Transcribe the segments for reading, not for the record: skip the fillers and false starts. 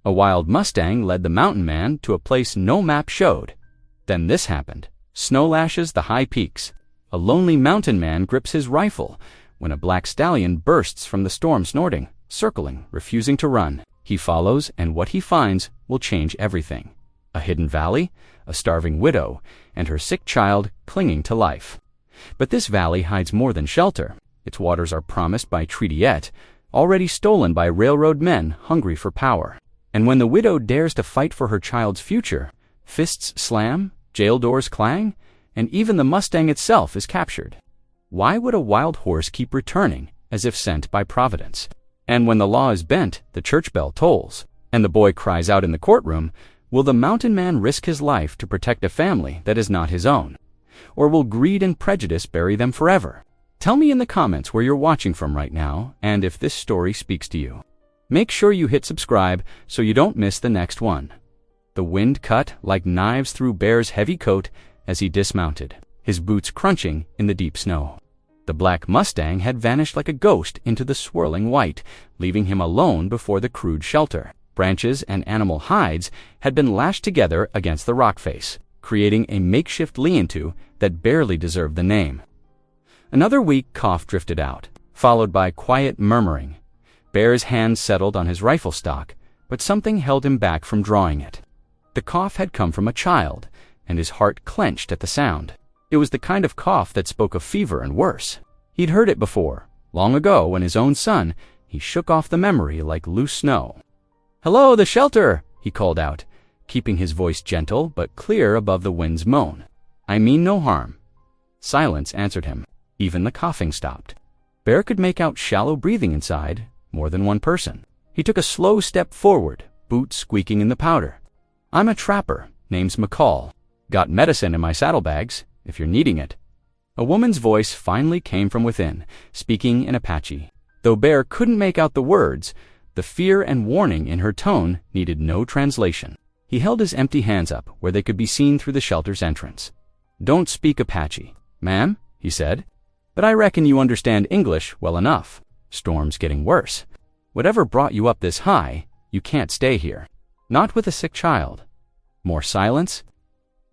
A wild Mustang led the mountain man to a place no map showed. Then this happened. Snow lashes the high peaks. A lonely mountain man grips his rifle when a black stallion bursts from the storm, snorting, circling, refusing to run. He follows, and what he finds will change everything. A hidden valley, a starving widow, and her sick child clinging to life. But this valley hides more than shelter. Its waters are promised by treatyette, already stolen by railroad men hungry for power. And when the widow dares to fight for her child's future, fists slam, jail doors clang, and even the Mustang itself is captured. Why would a wild horse keep returning as if sent by Providence? And when the law is bent, the church bell tolls, and the boy cries out in the courtroom, will the mountain man risk his life to protect a family that is not his own? Or will greed and prejudice bury them forever? Tell me in the comments where you're watching from right now, and if this story speaks to you. Make sure you hit subscribe so you don't miss the next one. The wind cut like knives through Bear's heavy coat as he dismounted, his boots crunching in the deep snow. The black Mustang had vanished like a ghost into the swirling white, leaving him alone before the crude shelter. Branches and animal hides had been lashed together against the rock face, creating a makeshift lean-to that barely deserved the name. Another weak cough drifted out, followed by quiet murmuring. Bear's hand settled on his rifle stock, but something held him back from drawing it. The cough had come from a child, and his heart clenched at the sound. It was the kind of cough that spoke of fever and worse. He'd heard it before, long ago when his own son, he shook off the memory like loose snow. "Hello, the shelter!" he called out, keeping his voice gentle but clear above the wind's moan. "I mean no harm." Silence answered him. Even the coughing stopped. Bear could make out shallow breathing inside, more than one person. He took a slow step forward, boots squeaking in the powder. "I'm a trapper. Name's McCall. Got medicine in my saddlebags, if you're needing it." A woman's voice finally came from within, speaking in Apache. Though Bear couldn't make out the words, the fear and warning in her tone needed no translation. He held his empty hands up where they could be seen through the shelter's entrance. "Don't speak Apache, ma'am," he said. "But I reckon you understand English well enough. Storm's getting worse. Whatever brought you up this high, you can't stay here. Not with a sick child." More silence.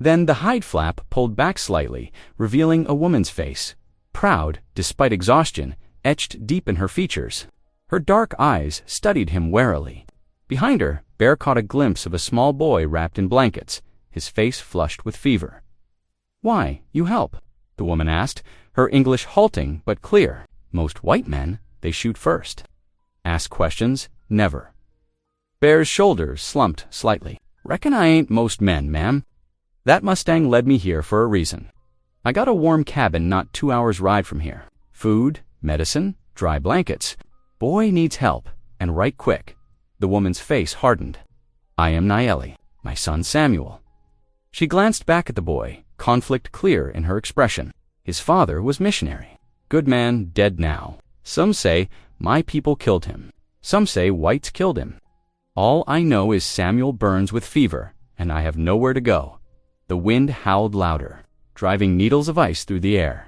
Then the hide flap pulled back slightly, revealing a woman's face, proud, despite exhaustion, etched deep in her features. Her dark eyes studied him warily. Behind her, Bear caught a glimpse of a small boy wrapped in blankets, his face flushed with fever. "Why, you help?" the woman asked, her English halting but clear. Most white men, they shoot first. Ask questions, never. Bear's shoulders slumped slightly. "Reckon I ain't most men, ma'am. That Mustang led me here for a reason. I got a warm cabin not 2 hours' ride from here. Food, medicine, dry blankets. Boy needs help, and right quick." The woman's face hardened. "I am Nayeli, my son Samuel." She glanced back at the boy, conflict clear in her expression. His father was missionary. Good man, dead now. Some say my people killed him. Some say whites killed him. All I know is Samuel burns with fever, and I have nowhere to go. The wind howled louder, driving needles of ice through the air.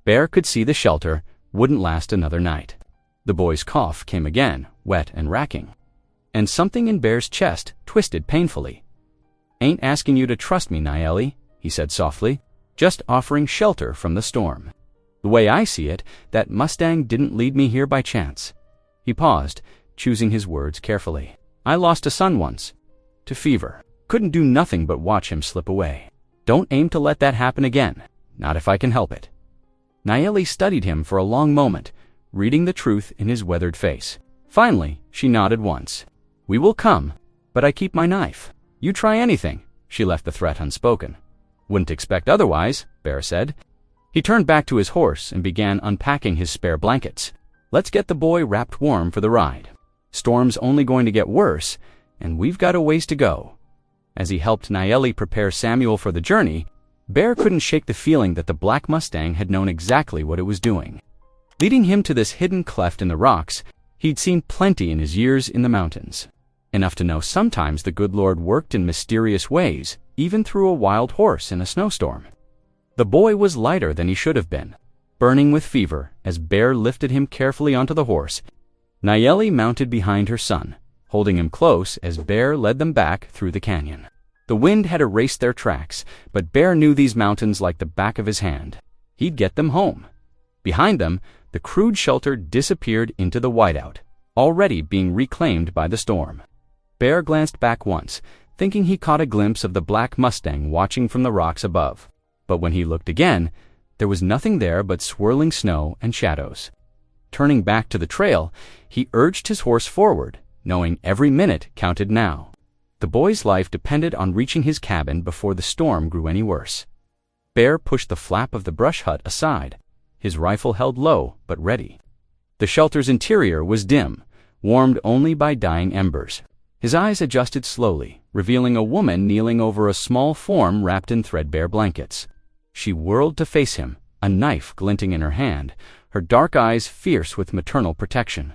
Bear could see the shelter wouldn't last another night. The boy's cough came again, wet and racking. And something in Bear's chest twisted painfully. "Ain't asking you to trust me, Nayeli," he said softly, "just offering shelter from the storm. The way I see it, that Mustang didn't lead me here by chance." He paused, choosing his words carefully. "I lost a son once. To fever. Couldn't do nothing but watch him slip away. Don't aim to let that happen again. Not if I can help it." Nayeli studied him for a long moment, reading the truth in his weathered face. Finally, she nodded once. "We will come, but I keep my knife. You try anything." She left the threat unspoken. "Wouldn't expect otherwise," Bear said. He turned back to his horse and began unpacking his spare blankets. "Let's get the boy wrapped warm for the ride. Storm's only going to get worse, and we've got a ways to go." As he helped Nayeli prepare Samuel for the journey, Bear couldn't shake the feeling that the black Mustang had known exactly what it was doing. Leading him to this hidden cleft in the rocks, he'd seen plenty in his years in the mountains. Enough to know sometimes the good Lord worked in mysterious ways, even through a wild horse in a snowstorm. The boy was lighter than he should have been, burning with fever as Bear lifted him carefully onto the horse. Nayeli mounted behind her son, holding him close as Bear led them back through the canyon. The wind had erased their tracks, but Bear knew these mountains like the back of his hand. He'd get them home. Behind them, the crude shelter disappeared into the whiteout, already being reclaimed by the storm. Bear glanced back once, thinking he caught a glimpse of the black Mustang watching from the rocks above. But when he looked again, there was nothing there but swirling snow and shadows. Turning back to the trail, he urged his horse forward, knowing every minute counted now. The boy's life depended on reaching his cabin before the storm grew any worse. Bear pushed the flap of the brush hut aside, his rifle held low but ready. The shelter's interior was dim, warmed only by dying embers. His eyes adjusted slowly, revealing a woman kneeling over a small form wrapped in threadbare blankets. She whirled to face him, a knife glinting in her hand, her dark eyes fierce with maternal protection.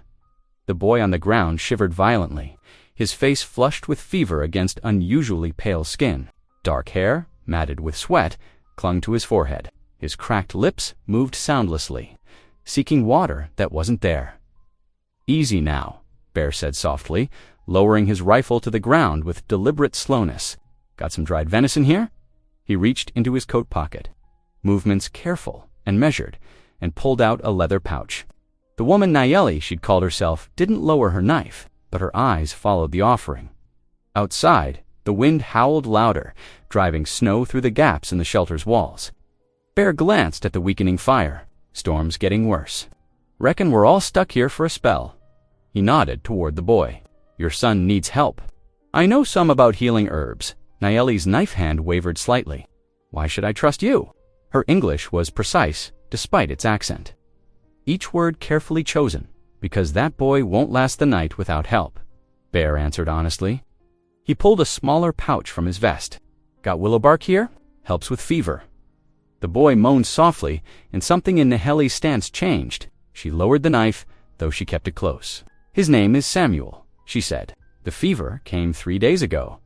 The boy on the ground shivered violently, his face flushed with fever against unusually pale skin. Dark hair, matted with sweat, clung to his forehead. His cracked lips moved soundlessly, seeking water that wasn't there. "Easy now," Bear said softly, lowering his rifle to the ground with deliberate slowness. "Got some dried venison here?" He reached into his coat pocket, movements careful and measured, and pulled out a leather pouch. The woman Nayeli, she'd called herself, didn't lower her knife, but her eyes followed the offering. Outside, the wind howled louder, driving snow through the gaps in the shelter's walls. Bear glanced at the weakening fire. Storm's getting worse. "Reckon we're all stuck here for a spell." He nodded toward the boy. "Your son needs help." "I know some about healing herbs." Nayeli's knife hand wavered slightly. "Why should I trust you?" Her English was precise, despite its accent. Each word carefully chosen, "because that boy won't last the night without help," Bear answered honestly. He pulled a smaller pouch from his vest. "Got willow bark here? Helps with fever." The boy moaned softly, and something in Nayeli's stance changed. She lowered the knife, though she kept it close. "His name is Samuel," she said. "The fever came 3 days ago."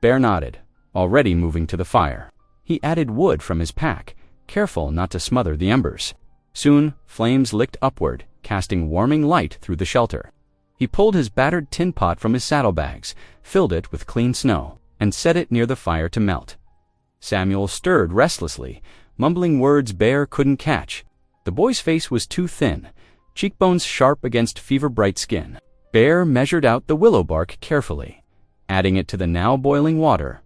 Bear nodded, already moving to the fire. He added wood from his pack, careful not to smother the embers. Soon, flames licked upward, casting warming light through the shelter. He pulled his battered tin pot from his saddlebags, filled it with clean snow, and set it near the fire to melt. Samuel stirred restlessly, mumbling words Bear couldn't catch. The boy's face was too thin, cheekbones sharp against fever-bright skin. Bear measured out the willow bark carefully, adding it to the now boiling water.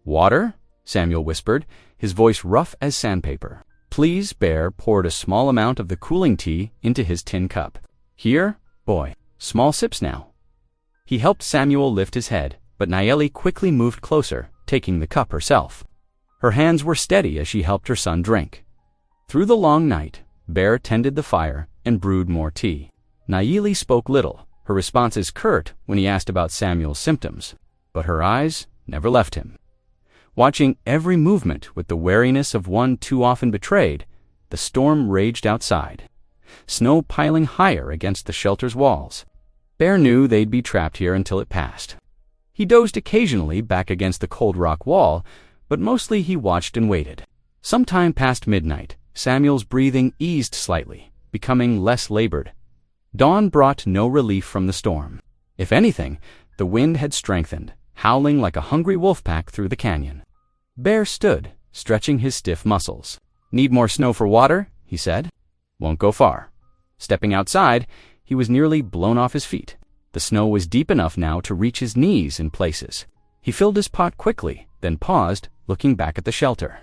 "Water?" Samuel whispered, his voice rough as sandpaper. "Please." Bear poured a small amount of the cooling tea into his tin cup. "Here, boy. Small sips now." He helped Samuel lift his head, but Nayeli quickly moved closer, taking the cup herself. Her hands were steady as she helped her son drink. Through the long night, Bear tended the fire and brewed more tea. Nayeli spoke little, her responses curt when he asked about Samuel's symptoms, but her eyes never left him. Watching every movement with the wariness of one too often betrayed, the storm raged outside, snow piling higher against the shelter's walls. Bear knew they'd be trapped here until it passed. He dozed occasionally back against the cold rock wall, but mostly he watched and waited. Sometime past midnight, Samuel's breathing eased slightly, becoming less labored. Dawn brought no relief from the storm. If anything, the wind had strengthened, howling like a hungry wolf pack through the canyon. Bear stood, stretching his stiff muscles. "Need more snow for water?" he said. "Won't go far." Stepping outside, he was nearly blown off his feet. The snow was deep enough now to reach his knees in places. He filled his pot quickly, then paused, looking back at the shelter.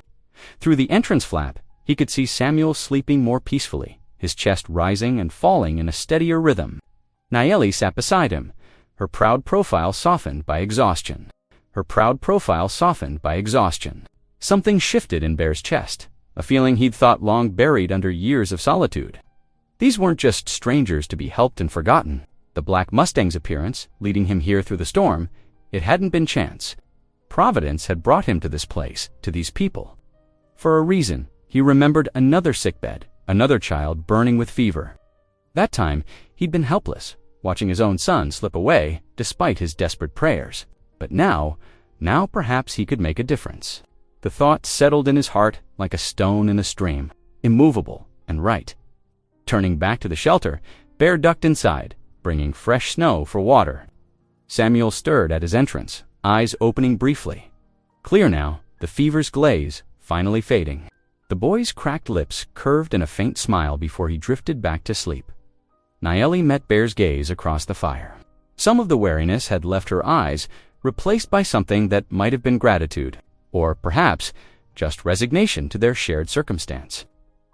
Through the entrance flap, he could see Samuel sleeping more peacefully, his chest rising and falling in a steadier rhythm. Nayeli sat beside him, her proud profile softened by exhaustion. Something shifted in Bear's chest, a feeling he'd thought long buried under years of solitude. These weren't just strangers to be helped and forgotten. The black Mustang's appearance, leading him here through the storm, it hadn't been chance. Providence had brought him to this place, to these people. For a reason, he remembered another sickbed, another child burning with fever. That time, he'd been helpless, watching his own son slip away despite his desperate prayers. But now perhaps he could make a difference. The thought settled in his heart like a stone in a stream, immovable and right. Turning back to the shelter, Bear ducked inside, bringing fresh snow for water. Samuel stirred at his entrance, eyes opening briefly. Clear now, the fever's glaze finally fading. The boy's cracked lips curved in a faint smile before he drifted back to sleep. Nayeli met Bear's gaze across the fire. Some of the wariness had left her eyes, replaced by something that might have been gratitude, or perhaps just resignation to their shared circumstance.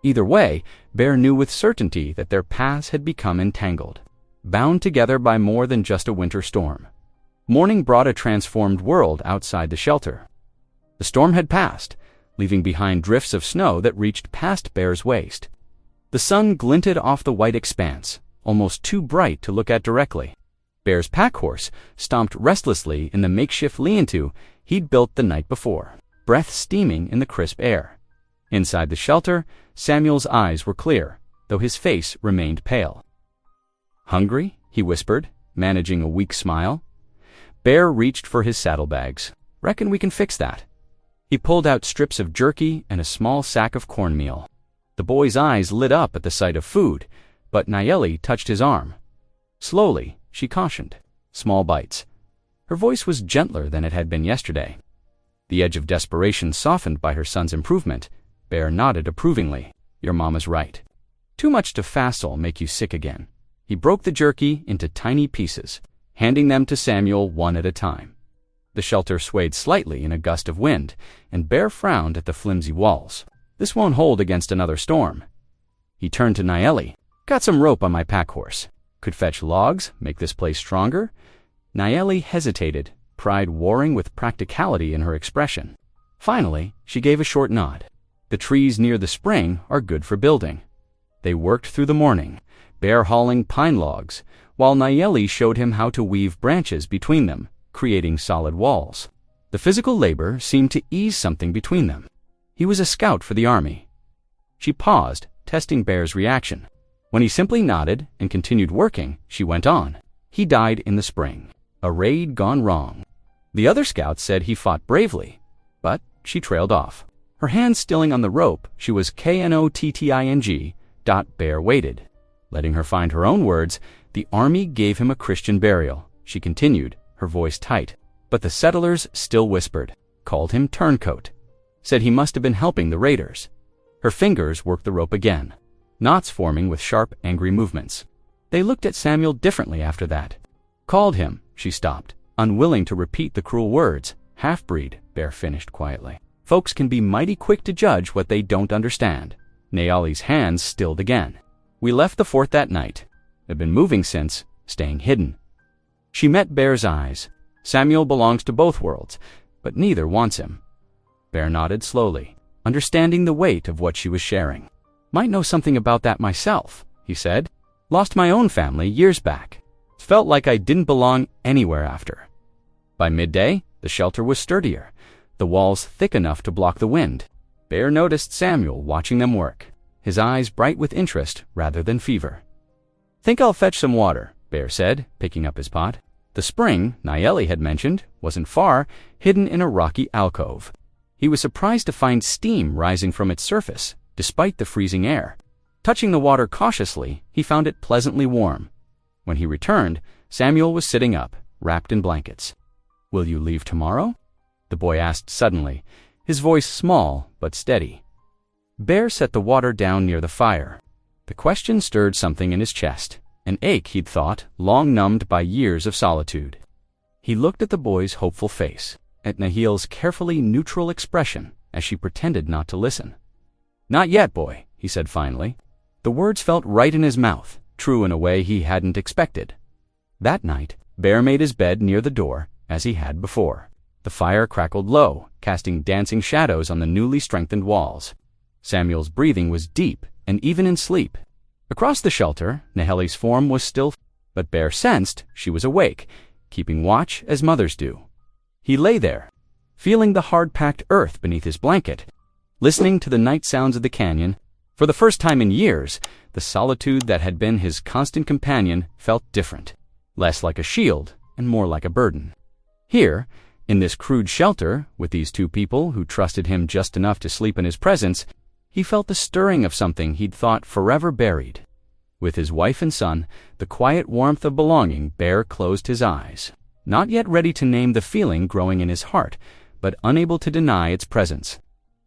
Either way, Bear knew with certainty that their paths had become entangled, bound together by more than just a winter storm. Morning brought a transformed world outside the shelter. The storm had passed, leaving behind drifts of snow that reached past Bear's waist. The sun glinted off the white expanse, almost too bright to look at directly. Bear's pack horse stomped restlessly in the makeshift lean-to he'd built the night before, breath steaming in the crisp air. Inside the shelter, Samuel's eyes were clear, though his face remained pale. "Hungry?" he whispered, managing a weak smile. Bear reached for his saddlebags. "Reckon we can fix that." He pulled out strips of jerky and a small sack of cornmeal. The boy's eyes lit up at the sight of food, but Nayeli touched his arm. Slowly, she cautioned. Small bites. Her voice was gentler than it had been yesterday. The edge of desperation softened by her son's improvement. Bear nodded approvingly. "Your mama's right. Too much to fast'll make you sick again." He broke the jerky into tiny pieces, handing them to Samuel one at a time. The shelter swayed slightly in a gust of wind, and Bear frowned at the flimsy walls. "This won't hold against another storm." He turned to Nayeli. "Got some rope on my pack horse. Could fetch logs, make this place stronger." Nayeli hesitated, pride warring with practicality in her expression. Finally, she gave a short nod. "The trees near the spring are good for building." They worked through the morning, Bear hauling pine logs, while Nayeli showed him how to weave branches between them, creating solid walls. The physical labor seemed to ease something between them. He was a scout for the army. She paused, testing Bear's reaction. When he simply nodded and continued working, she went on. "He died in the spring. A raid gone wrong. The other scouts said he fought bravely." But she trailed off. Her hands stilling on the rope, she was KNOTTING. Bear waited. Letting her find her own words, "The army gave him a Christian burial," she continued, her voice tight. "But the settlers still whispered, called him turncoat, said he must have been helping the raiders." Her fingers worked the rope again, knots forming with sharp, angry movements. They looked at Samuel differently after that. "Called him," she stopped, unwilling to repeat the cruel words. "Half-breed," Bear finished quietly. "Folks can be mighty quick to judge what they don't understand." Nayeli's hands stilled again. "We left the fort that night. Have been moving since, staying hidden." She met Bear's eyes. "Samuel belongs to both worlds, but neither wants him." Bear nodded slowly, understanding the weight of what she was sharing. "Might know something about that myself," he said. "Lost my own family years back. Felt like I didn't belong anywhere after." By midday, the shelter was sturdier, the walls thick enough to block the wind. Bear noticed Samuel watching them work, his eyes bright with interest rather than fever. "Think I'll fetch some water," Bear said, picking up his pot. The spring, Nayeli had mentioned, wasn't far, hidden in a rocky alcove. He was surprised to find steam rising from its surface, despite the freezing air. Touching the water cautiously, he found it pleasantly warm. When he returned, Samuel was sitting up, wrapped in blankets. "Will you leave tomorrow?" the boy asked suddenly, his voice small but steady. Bear set the water down near the fire. The question stirred something in his chest, an ache he'd thought long numbed by years of solitude. He looked at the boy's hopeful face, at Nahil's carefully neutral expression as she pretended not to listen. "Not yet, boy," he said finally. The words felt right in his mouth, true in a way he hadn't expected. That night, Bear made his bed near the door, as he had before. The fire crackled low, casting dancing shadows on the newly strengthened walls. Samuel's breathing was deep and even in sleep. Across the shelter, Naheli's form was still, but Bear sensed she was awake, keeping watch as mothers do. He lay there, feeling the hard-packed earth beneath his blanket, listening to the night sounds of the canyon. For the first time in years, the solitude that had been his constant companion felt different, less like a shield and more like a burden. Here, in this crude shelter, with these two people who trusted him just enough to sleep in his presence, he felt the stirring of something he'd thought forever buried. With his wife and son, the quiet warmth of belonging, Bear closed his eyes. not yet ready to name the feeling growing in his heart, but unable to deny its presence.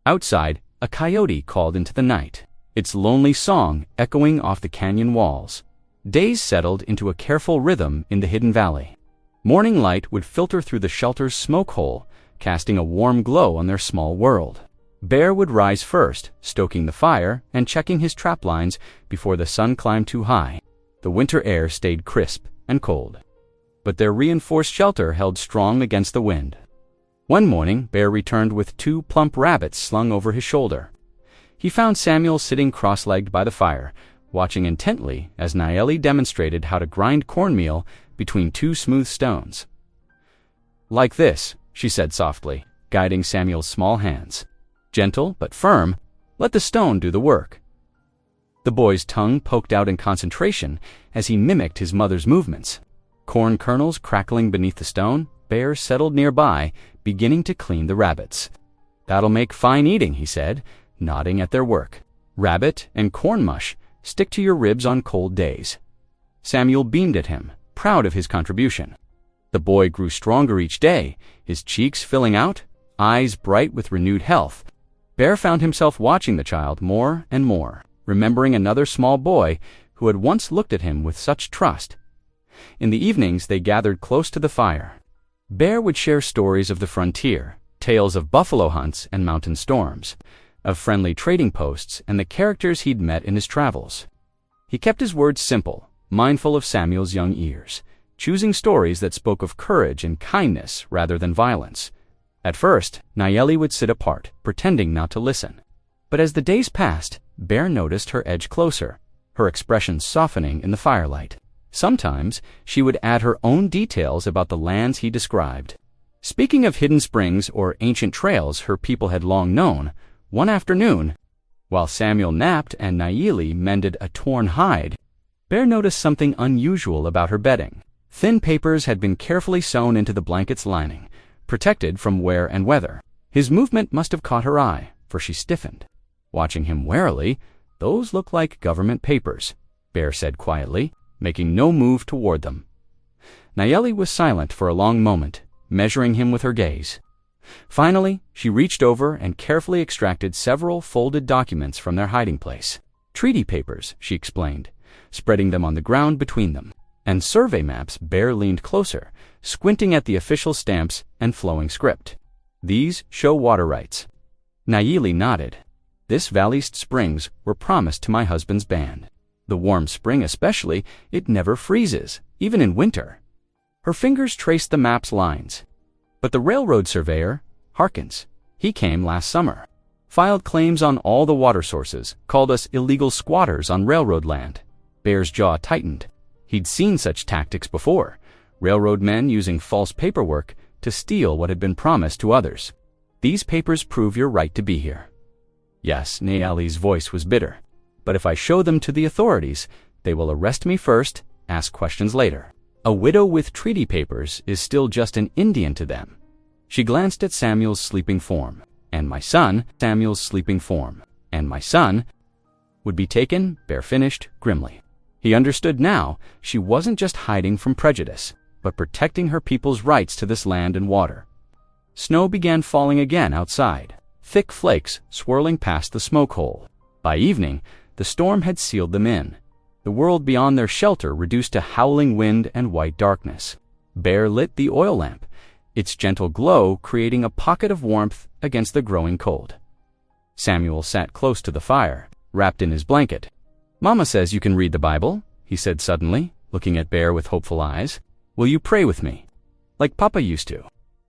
Outside, a coyote called into the night, its lonely song echoing off the canyon walls. Days settled into a careful rhythm in the hidden valley. Morning light would filter through the shelter's smoke hole, casting a warm glow on their small world. Bear would rise first, stoking the fire and checking his trap lines before the sun climbed too high. The winter air stayed crisp and cold, but their reinforced shelter held strong against the wind. One morning, Bear returned with 2 plump rabbits slung over his shoulder. He found Samuel sitting cross-legged by the fire, watching intently as Nayeli demonstrated how to grind cornmeal between 2 smooth stones. "Like this," she said softly, guiding Samuel's small hands. "Gentle but firm, let the stone do the work." The boy's tongue poked out in concentration as he mimicked his mother's movements. Corn kernels crackling beneath the stone, Bear settled nearby, beginning to clean the rabbits. "That'll make fine eating," he said, nodding at their work. "Rabbit and corn mush stick to your ribs on cold days." Samuel beamed at him, proud of his contribution. The boy grew stronger each day, his cheeks filling out, eyes bright with renewed health. Bear found himself watching the child more and more, remembering another small boy who had once looked at him with such trust. In the evenings, they gathered close to the fire. Bear would share stories of the frontier, tales of buffalo hunts and mountain storms, of friendly trading posts and the characters he'd met in his travels. He kept his words simple, mindful of Samuel's young ears, choosing stories that spoke of courage and kindness rather than violence. At first, Nayeli would sit apart, pretending not to listen. But as the days passed, Bear noticed her edge closer, her expression softening in the firelight. Sometimes, she would add her own details about the lands he described. Speaking of hidden springs or ancient trails her people had long known, one afternoon, while Samuel napped and Nayeli mended a torn hide, Bear noticed something unusual about her bedding. Thin papers had been carefully sewn into the blanket's lining, protected from wear and weather. His movement must have caught her eye, for she stiffened. Watching him warily, "Those look like government papers," Bear said quietly, making no move toward them. Nayeli was silent for a long moment, measuring him with her gaze. Finally, she reached over and carefully extracted several folded documents from their hiding place. "Treaty papers," she explained, spreading them on the ground between them. "And survey maps." Bear leaned closer, squinting at the official stamps and flowing script. "These show water rights." Nayeli nodded. "This valley's springs were promised to my husband's band. The warm spring especially, it never freezes, even in winter." Her fingers traced the map's lines. "But the railroad surveyor, Harkins, he came last summer, filed claims on all the water sources, called us illegal squatters on railroad land." Bear's jaw tightened. He'd seen such tactics before, railroad men using false paperwork to steal what had been promised to others. "These papers prove your right to be here." "Yes," Nayeli's voice was bitter. "But if I show them to the authorities, they will arrest me first, ask questions later. A widow with treaty papers is still just an Indian to them." She glanced at Samuel's sleeping form. "And my son," Samuel's sleeping form, "and my son," would be taken, Bear finished grimly. He understood now she wasn't just hiding from prejudice, but protecting her people's rights to this land and water. Snow began falling again outside, thick flakes swirling past the smoke hole. By evening, the storm had sealed them in, the world beyond their shelter reduced to howling wind and white darkness. Bear lit the oil lamp, its gentle glow creating a pocket of warmth against the growing cold. Samuel sat close to the fire, wrapped in his blanket. "Mama says you can read the Bible," he said suddenly, looking at Bear with hopeful eyes. "Will you pray with me? Like Papa used to?"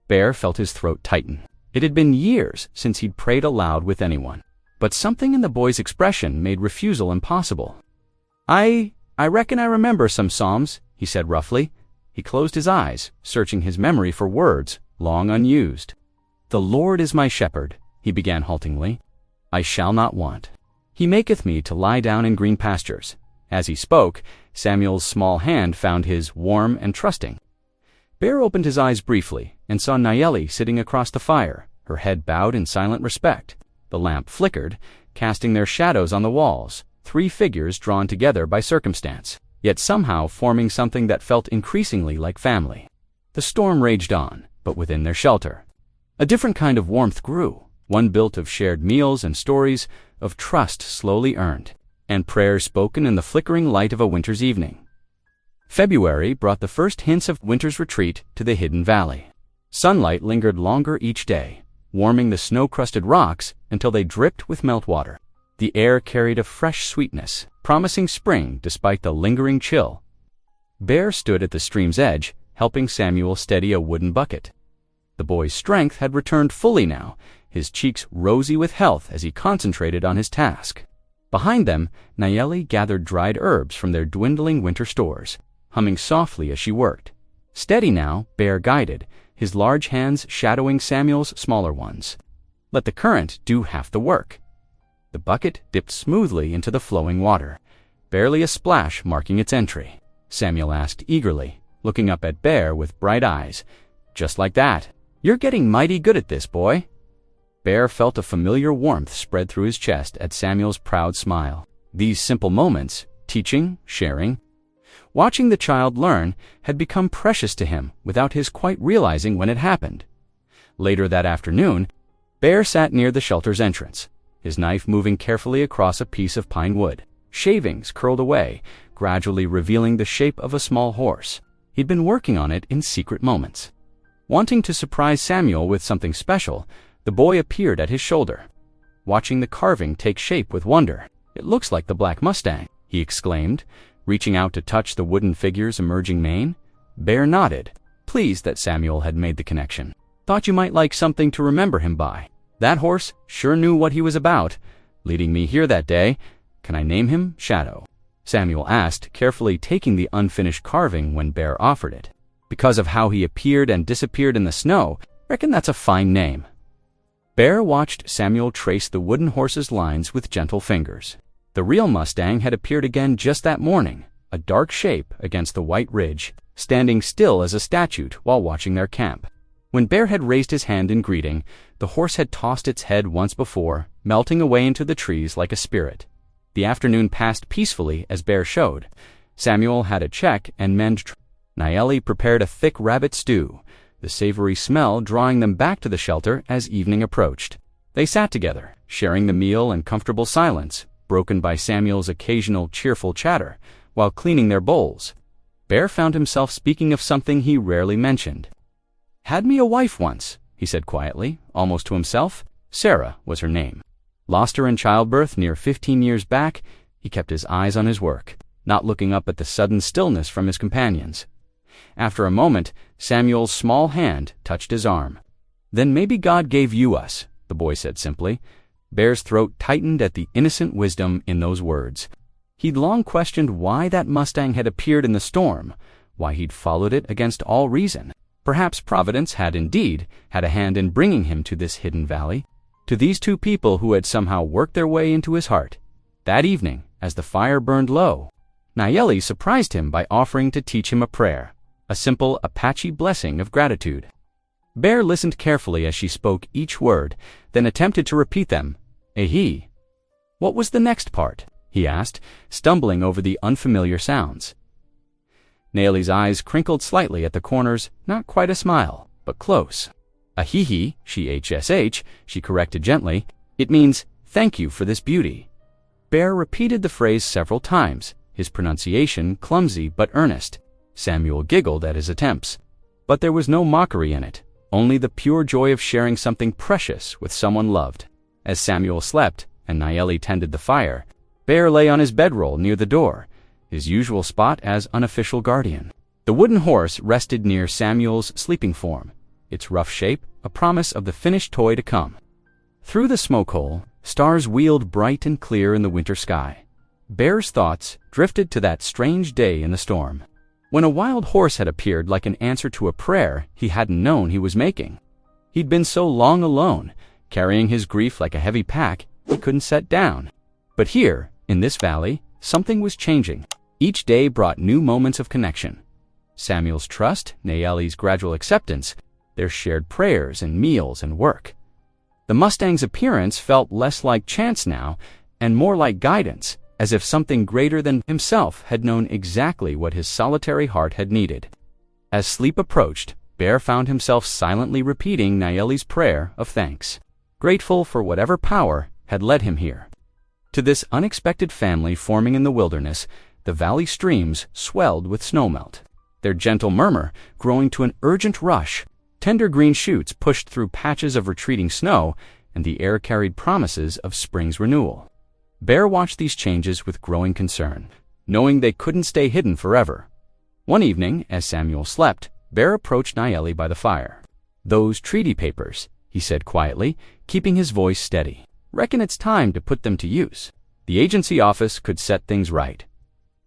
Bear felt his throat tighten. It had been years since he'd prayed aloud with anyone, but something in the boy's expression made refusal impossible. I reckon I remember some psalms," he said roughly. He closed his eyes, searching his memory for words long unused. "The Lord is my shepherd," he began haltingly. "I shall not want. He maketh me to lie down in green pastures." As he spoke, Samuel's small hand found his, warm and trusting. Bear opened his eyes briefly and saw Nayeli sitting across the fire, her head bowed in silent respect. The lamp flickered, casting their shadows on the walls, 3 figures drawn together by circumstance, yet somehow forming something that felt increasingly like family. The storm raged on, but within their shelter, a different kind of warmth grew, one built of shared meals and stories, of trust slowly earned, and prayers spoken in the flickering light of a winter's evening. February brought the first hints of winter's retreat to the hidden valley. Sunlight lingered longer each day, warming the snow-crusted rocks until they dripped with meltwater. The air carried a fresh sweetness, promising spring despite the lingering chill. Bear stood at the stream's edge, helping Samuel steady a wooden bucket. The boy's strength had returned fully now, his cheeks rosy with health as he concentrated on his task. Behind them, Nayeli gathered dried herbs from their dwindling winter stores, humming softly as she worked. Steady now, Bear guided, his large hands shadowing Samuel's smaller ones. Let the current do half the work. The bucket dipped smoothly into the flowing water, barely a splash marking its entry. Samuel asked eagerly, looking up at Bear with bright eyes. "Just like that. You're getting mighty good at this, boy." Bear felt a familiar warmth spread through his chest at Samuel's proud smile. These simple moments, teaching, sharing, watching the child learn, had become precious to him without his quite realizing when it happened. Later that afternoon, Bear sat near the shelter's entrance, his knife moving carefully across a piece of pine wood. Shavings curled away, gradually revealing the shape of a small horse. He'd been working on it in secret moments. Wanting to surprise Samuel with something special, the boy appeared at his shoulder. Watching the carving take shape with wonder. "It looks like the black Mustang," he exclaimed, reaching out to touch the wooden figure's emerging mane. Bear nodded, pleased that Samuel had made the connection. "Thought you might like something to remember him by. That horse sure knew what he was about, leading me here that day. Can I name him Shadow?" Samuel asked, carefully taking the unfinished carving when Bear offered it. "Because of how he appeared and disappeared in the snow, reckon that's a fine name." Bear watched Samuel trace the wooden horse's lines with gentle fingers. The real Mustang had appeared again just that morning, a dark shape against the white ridge, standing still as a statue while watching their camp. When Bear had raised his hand in greeting, the horse had tossed its head once before, melting away into the trees like a spirit. The afternoon passed peacefully as Bear showed. Samuel had a check and mend. Nayeli prepared a thick rabbit stew, the savory smell drawing them back to the shelter as evening approached. They sat together, sharing the meal in comfortable silence, broken by Samuel's occasional cheerful chatter, while cleaning their bowls. Bear found himself speaking of something he rarely mentioned. "Had me a wife once," he said quietly, almost to himself. Sarah was her name. Lost her in childbirth near 15 years back. He kept his eyes on his work, not looking up at the sudden stillness from his companions. After a moment, Samuel's small hand touched his arm. "Then maybe God gave you us," the boy said simply. Bear's throat tightened at the innocent wisdom in those words. He'd long questioned why that Mustang had appeared in the storm, why he'd followed it against all reason. Perhaps Providence had indeed had a hand in bringing him to this hidden valley, to these two people who had somehow worked their way into his heart. That evening, as the fire burned low, Nayeli surprised him by offering to teach him a prayer, a simple Apache blessing of gratitude. Bear listened carefully as she spoke each word, then attempted to repeat them. "Ehi." "What was the next part?" he asked, stumbling over the unfamiliar sounds. Nayeli's eyes crinkled slightly at the corners, not quite a smile, but close. "Ahihi," she corrected gently. "It means, thank you for this beauty." Bear repeated the phrase several times, his pronunciation clumsy but earnest. Samuel giggled at his attempts, but there was no mockery in it, only the pure joy of sharing something precious with someone loved. As Samuel slept and Nayeli tended the fire, Bear lay on his bedroll near the door, his usual spot as unofficial guardian. The wooden horse rested near Samuel's sleeping form, its rough shape a promise of the finished toy to come. Through the smoke hole, stars wheeled bright and clear in the winter sky. Bear's thoughts drifted to that strange day in the storm, when a wild horse had appeared like an answer to a prayer he hadn't known he was making. He'd been so long alone, carrying his grief like a heavy pack he couldn't set down. But here, in this valley, something was changing. Each day brought new moments of connection. Samuel's trust, Nayeli's gradual acceptance, their shared prayers and meals and work. The Mustang's appearance felt less like chance now, and more like guidance, as if something greater than himself had known exactly what his solitary heart had needed. As sleep approached, Bear found himself silently repeating Nayeli's prayer of thanks, grateful for whatever power had led him here. To this unexpected family forming in the wilderness, the valley streams swelled with snowmelt, their gentle murmur growing to an urgent rush. Tender green shoots pushed through patches of retreating snow, and the air carried promises of spring's renewal. Bear watched these changes with growing concern, knowing they couldn't stay hidden forever. One evening, as Samuel slept, Bear approached Nayeli by the fire. "Those treaty papers," he said quietly, keeping his voice steady. "Reckon it's time to put them to use. The agency office could set things right."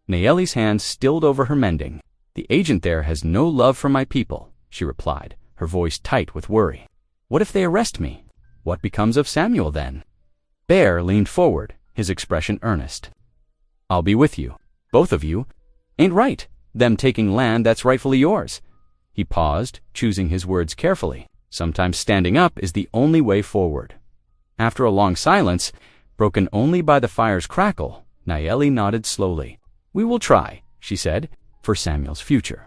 Nayeli's hands stilled over her mending. "The agent there has no love for my people," she replied, her voice tight with worry. "What if they arrest me? What becomes of Samuel then?" Bear leaned forward, his expression earnest. "I'll be with you. Both of you. Ain't right, them taking land that's rightfully yours." He paused, choosing his words carefully. Sometimes standing up is the only way forward. After a long silence, broken only by the fire's crackle, Nayeli nodded slowly. "We will try," she said, "for Samuel's future."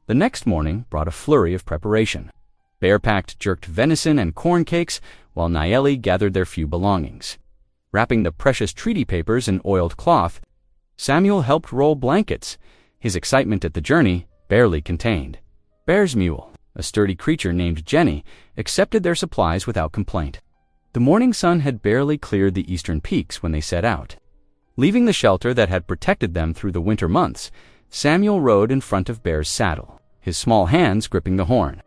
The next morning brought a flurry of preparation. Bear packed jerked venison and corn cakes, while Nayeli gathered their few belongings. Wrapping the precious treaty papers in oiled cloth, Samuel helped roll blankets, his excitement at the journey barely contained. Bear's mule, a sturdy creature named Jenny, accepted their supplies without complaint. The morning sun had barely cleared the eastern peaks when they set out. Leaving the shelter that had protected them through the winter months, Samuel rode in front of Bear's saddle, his small hands gripping the horn.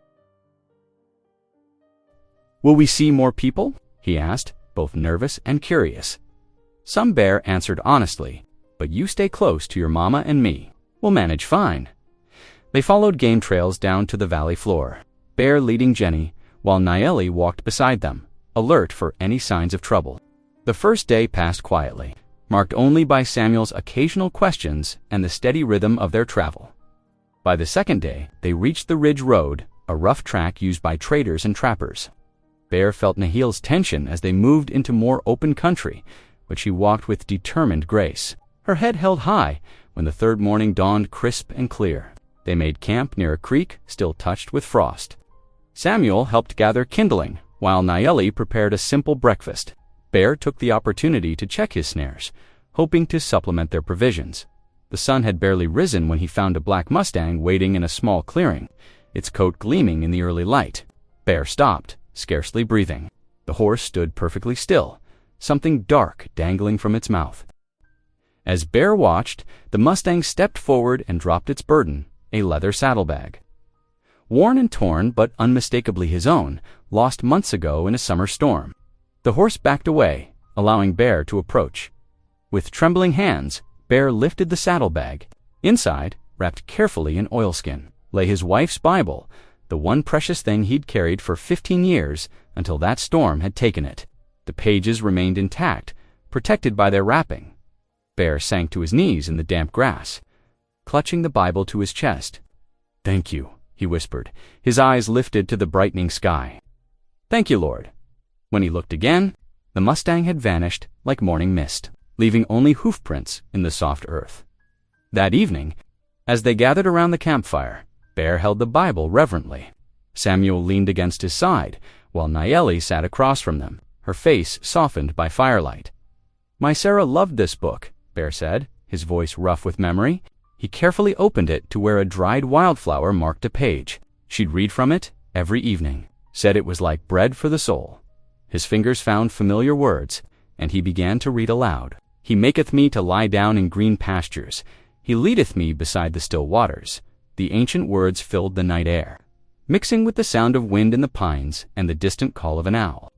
"Will we see more people?" he asked, both nervous and curious. "Some," Bear answered honestly, "but you stay close to your mama and me. We'll manage fine." They followed game trails down to the valley floor, Bear leading Jenny, while Nayeli walked beside them, alert for any signs of trouble. The first day passed quietly, marked only by Samuel's occasional questions and the steady rhythm of their travel. By the second day, they reached the Ridge Road, a rough track used by traders and trappers. Bear felt Nahil's tension as they moved into more open country, but she walked with determined grace, her head held high when the third morning dawned crisp and clear. They made camp near a creek still touched with frost. Samuel helped gather kindling, while Nayeli prepared a simple breakfast. Bear took the opportunity to check his snares, hoping to supplement their provisions. The sun had barely risen when he found a black Mustang waiting in a small clearing, its coat gleaming in the early light. Bear stopped, scarcely breathing. The horse stood perfectly still, something dark dangling from its mouth. As Bear watched, the Mustang stepped forward and dropped its burden, a leather saddlebag. Worn and torn, but unmistakably his own, lost months ago in a summer storm. The horse backed away, allowing Bear to approach. With trembling hands, Bear lifted the saddlebag. Inside, wrapped carefully in oilskin, lay his wife's Bible, the one precious thing he'd carried for 15 years until that storm had taken it. The pages remained intact, protected by their wrapping. Bear sank to his knees in the damp grass, clutching the Bible to his chest. "Thank you," he whispered, his eyes lifted to the brightening sky. "Thank you, Lord." When he looked again, the Mustang had vanished like morning mist, leaving only hoofprints in the soft earth. That evening, as they gathered around the campfire, Bear held the Bible reverently. Samuel leaned against his side, while Nayeli sat across from them, her face softened by firelight. "My Sarah loved this book," Bear said, his voice rough with memory. He carefully opened it to where a dried wildflower marked a page. She'd read from it every evening, said it was like bread for the soul. His fingers found familiar words, and he began to read aloud. "He maketh me to lie down in green pastures. He leadeth me beside the still waters." The ancient words filled the night air, mixing with the sound of wind in the pines and the distant call of an owl.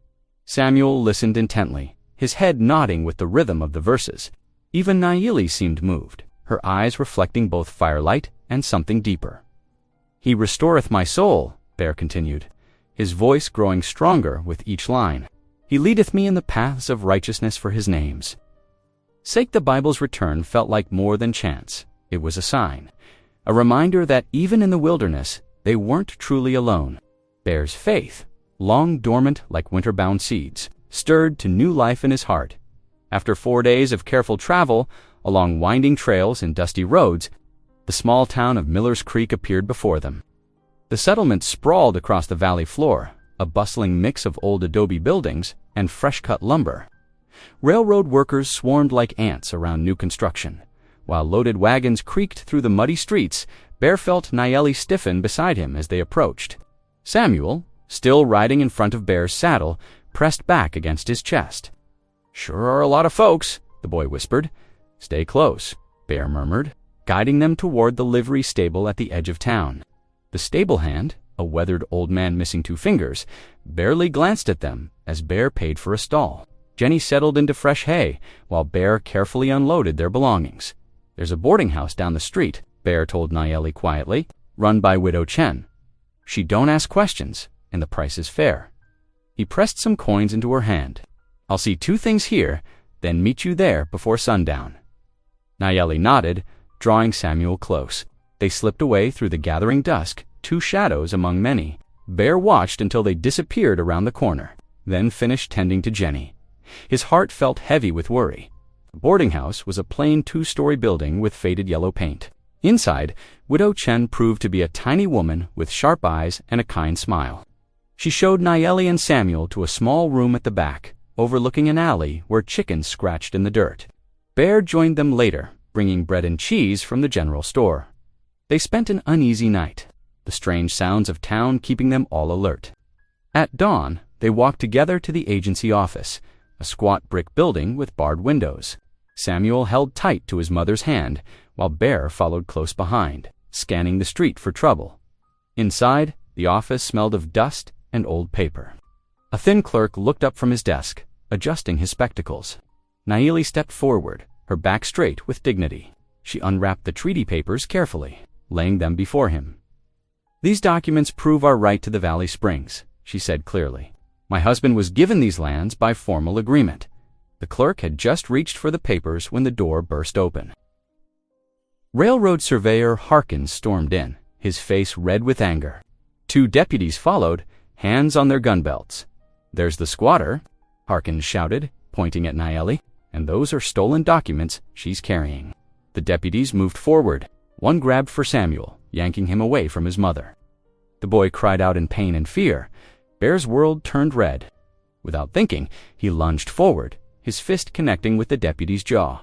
Samuel listened intently, his head nodding with the rhythm of the verses. Even Nayeli seemed moved, her eyes reflecting both firelight and something deeper. "He restoreth my soul," Bear continued, his voice growing stronger with each line. "He leadeth me in the paths of righteousness for his name's sake." The Bible's return felt like more than chance. It was a sign, a reminder that even in the wilderness, they weren't truly alone. Bear's faith, long dormant like winter-bound seeds, stirred to new life in his heart. After 4 days of careful travel along winding trails and dusty roads, the small town of Miller's Creek appeared before them. The settlement sprawled across the valley floor, a bustling mix of old adobe buildings and fresh-cut lumber. Railroad workers swarmed like ants around new construction. While loaded wagons creaked through the muddy streets, Bear felt Nayeli stiffen beside him as they approached. Samuel, still riding in front of Bear's saddle, pressed back against his chest. "Sure are a lot of folks," the boy whispered. "Stay close," Bear murmured, guiding them toward the livery stable at the edge of town. The stable hand, a weathered old man missing 2 fingers, barely glanced at them as Bear paid for a stall. Jenny settled into fresh hay, while Bear carefully unloaded their belongings. "There's a boarding house down the street," Bear told Nayeli quietly, "run by Widow Chen. She don't ask questions, and the price is fair." He pressed some coins into her hand. "I'll see 2 things here, then meet you there before sundown." Nayeli nodded, drawing Samuel close. They slipped away through the gathering dusk, 2 shadows among many. Bear watched until they disappeared around the corner, then finished tending to Jenny. His heart felt heavy with worry. The boarding house was a plain 2-story building with faded yellow paint. Inside, Widow Chen proved to be a tiny woman with sharp eyes and a kind smile. She showed Nayeli and Samuel to a small room at the back, overlooking an alley where chickens scratched in the dirt. Bear joined them later, bringing bread and cheese from the general store. They spent an uneasy night, the strange sounds of town keeping them all alert. At dawn, they walked together to the agency office, a squat brick building with barred windows. Samuel held tight to his mother's hand, while Bear followed close behind, scanning the street for trouble. Inside, the office smelled of dust and old paper. A thin clerk looked up from his desk, adjusting his spectacles. Nayeli stepped forward, her back straight with dignity. She unwrapped the treaty papers carefully, laying them before him. "These documents prove our right to the Valley Springs," she said clearly. "My husband was given these lands by formal agreement." The clerk had just reached for the papers when the door burst open. Railroad Surveyor Harkins stormed in, his face red with anger. 2 deputies followed, hands on their gun belts. "There's the squatter," Harkins shouted, pointing at Nayeli, "and those are stolen documents she's carrying." The deputies moved forward. One grabbed for Samuel, yanking him away from his mother. The boy cried out in pain and fear. Bear's world turned red. Without thinking, he lunged forward, his fist connecting with the deputy's jaw.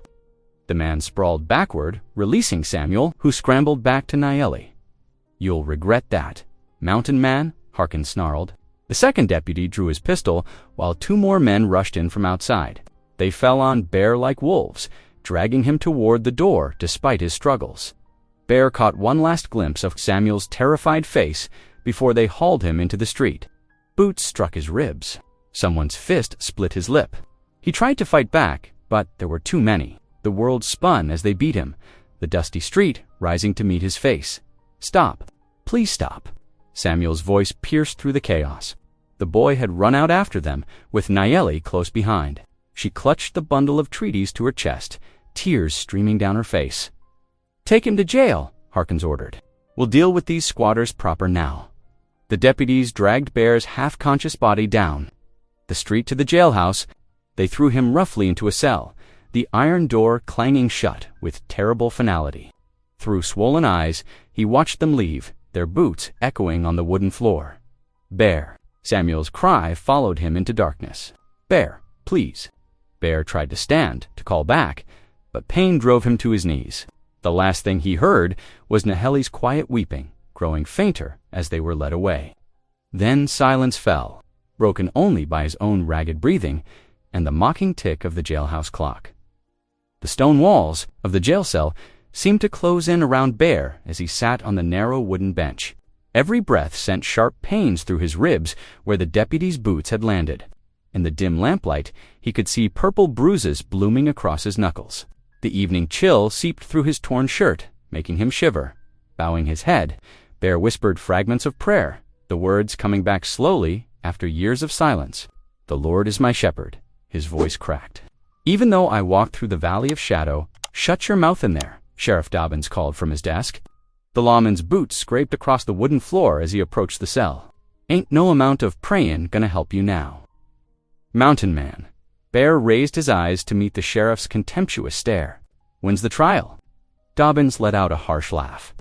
The man sprawled backward, releasing Samuel, who scrambled back to Nayeli. "You'll regret that, Mountain Man," Harkins snarled. The second deputy drew his pistol, while 2 more men rushed in from outside. They fell on Bear like wolves, dragging him toward the door despite his struggles. Bear caught one last glimpse of Samuel's terrified face before they hauled him into the street. Boots struck his ribs. Someone's fist split his lip. He tried to fight back, but there were too many. The world spun as they beat him, the dusty street rising to meet his face. "Stop. Please stop." Samuel's voice pierced through the chaos. The boy had run out after them, with Nayeli close behind. She clutched the bundle of treaties to her chest, tears streaming down her face. "Take him to jail," Harkins ordered. "We'll deal with these squatters proper now." The deputies dragged Bear's half-conscious body down the street to the jailhouse. They threw him roughly into a cell, the iron door clanging shut with terrible finality. Through swollen eyes, he watched them leave, their boots echoing on the wooden floor. "Bear." Samuel's cry followed him into darkness. "Bear, please." Bear tried to stand, to call back, but pain drove him to his knees. The last thing he heard was Nayeli's quiet weeping, growing fainter as they were led away. Then silence fell, broken only by his own ragged breathing and the mocking tick of the jailhouse clock. The stone walls of the jail cell seemed to close in around Bear as he sat on the narrow wooden bench. Every breath sent sharp pains through his ribs where the deputy's boots had landed. In the dim lamplight, he could see purple bruises blooming across his knuckles. The evening chill seeped through his torn shirt, making him shiver. Bowing his head, Bear whispered fragments of prayer, the words coming back slowly after years of silence. "The Lord is my shepherd," his voice cracked. "Even though I walk through the valley of shadow, shut your mouth in there," Sheriff Dobbins called from his desk. The lawman's boots scraped across the wooden floor as he approached the cell. "Ain't no amount of prayin' gonna help you now." "Mountain Man." Bear raised his eyes to meet the sheriff's contemptuous stare. "When's the trial?" Dobbins let out a harsh laugh.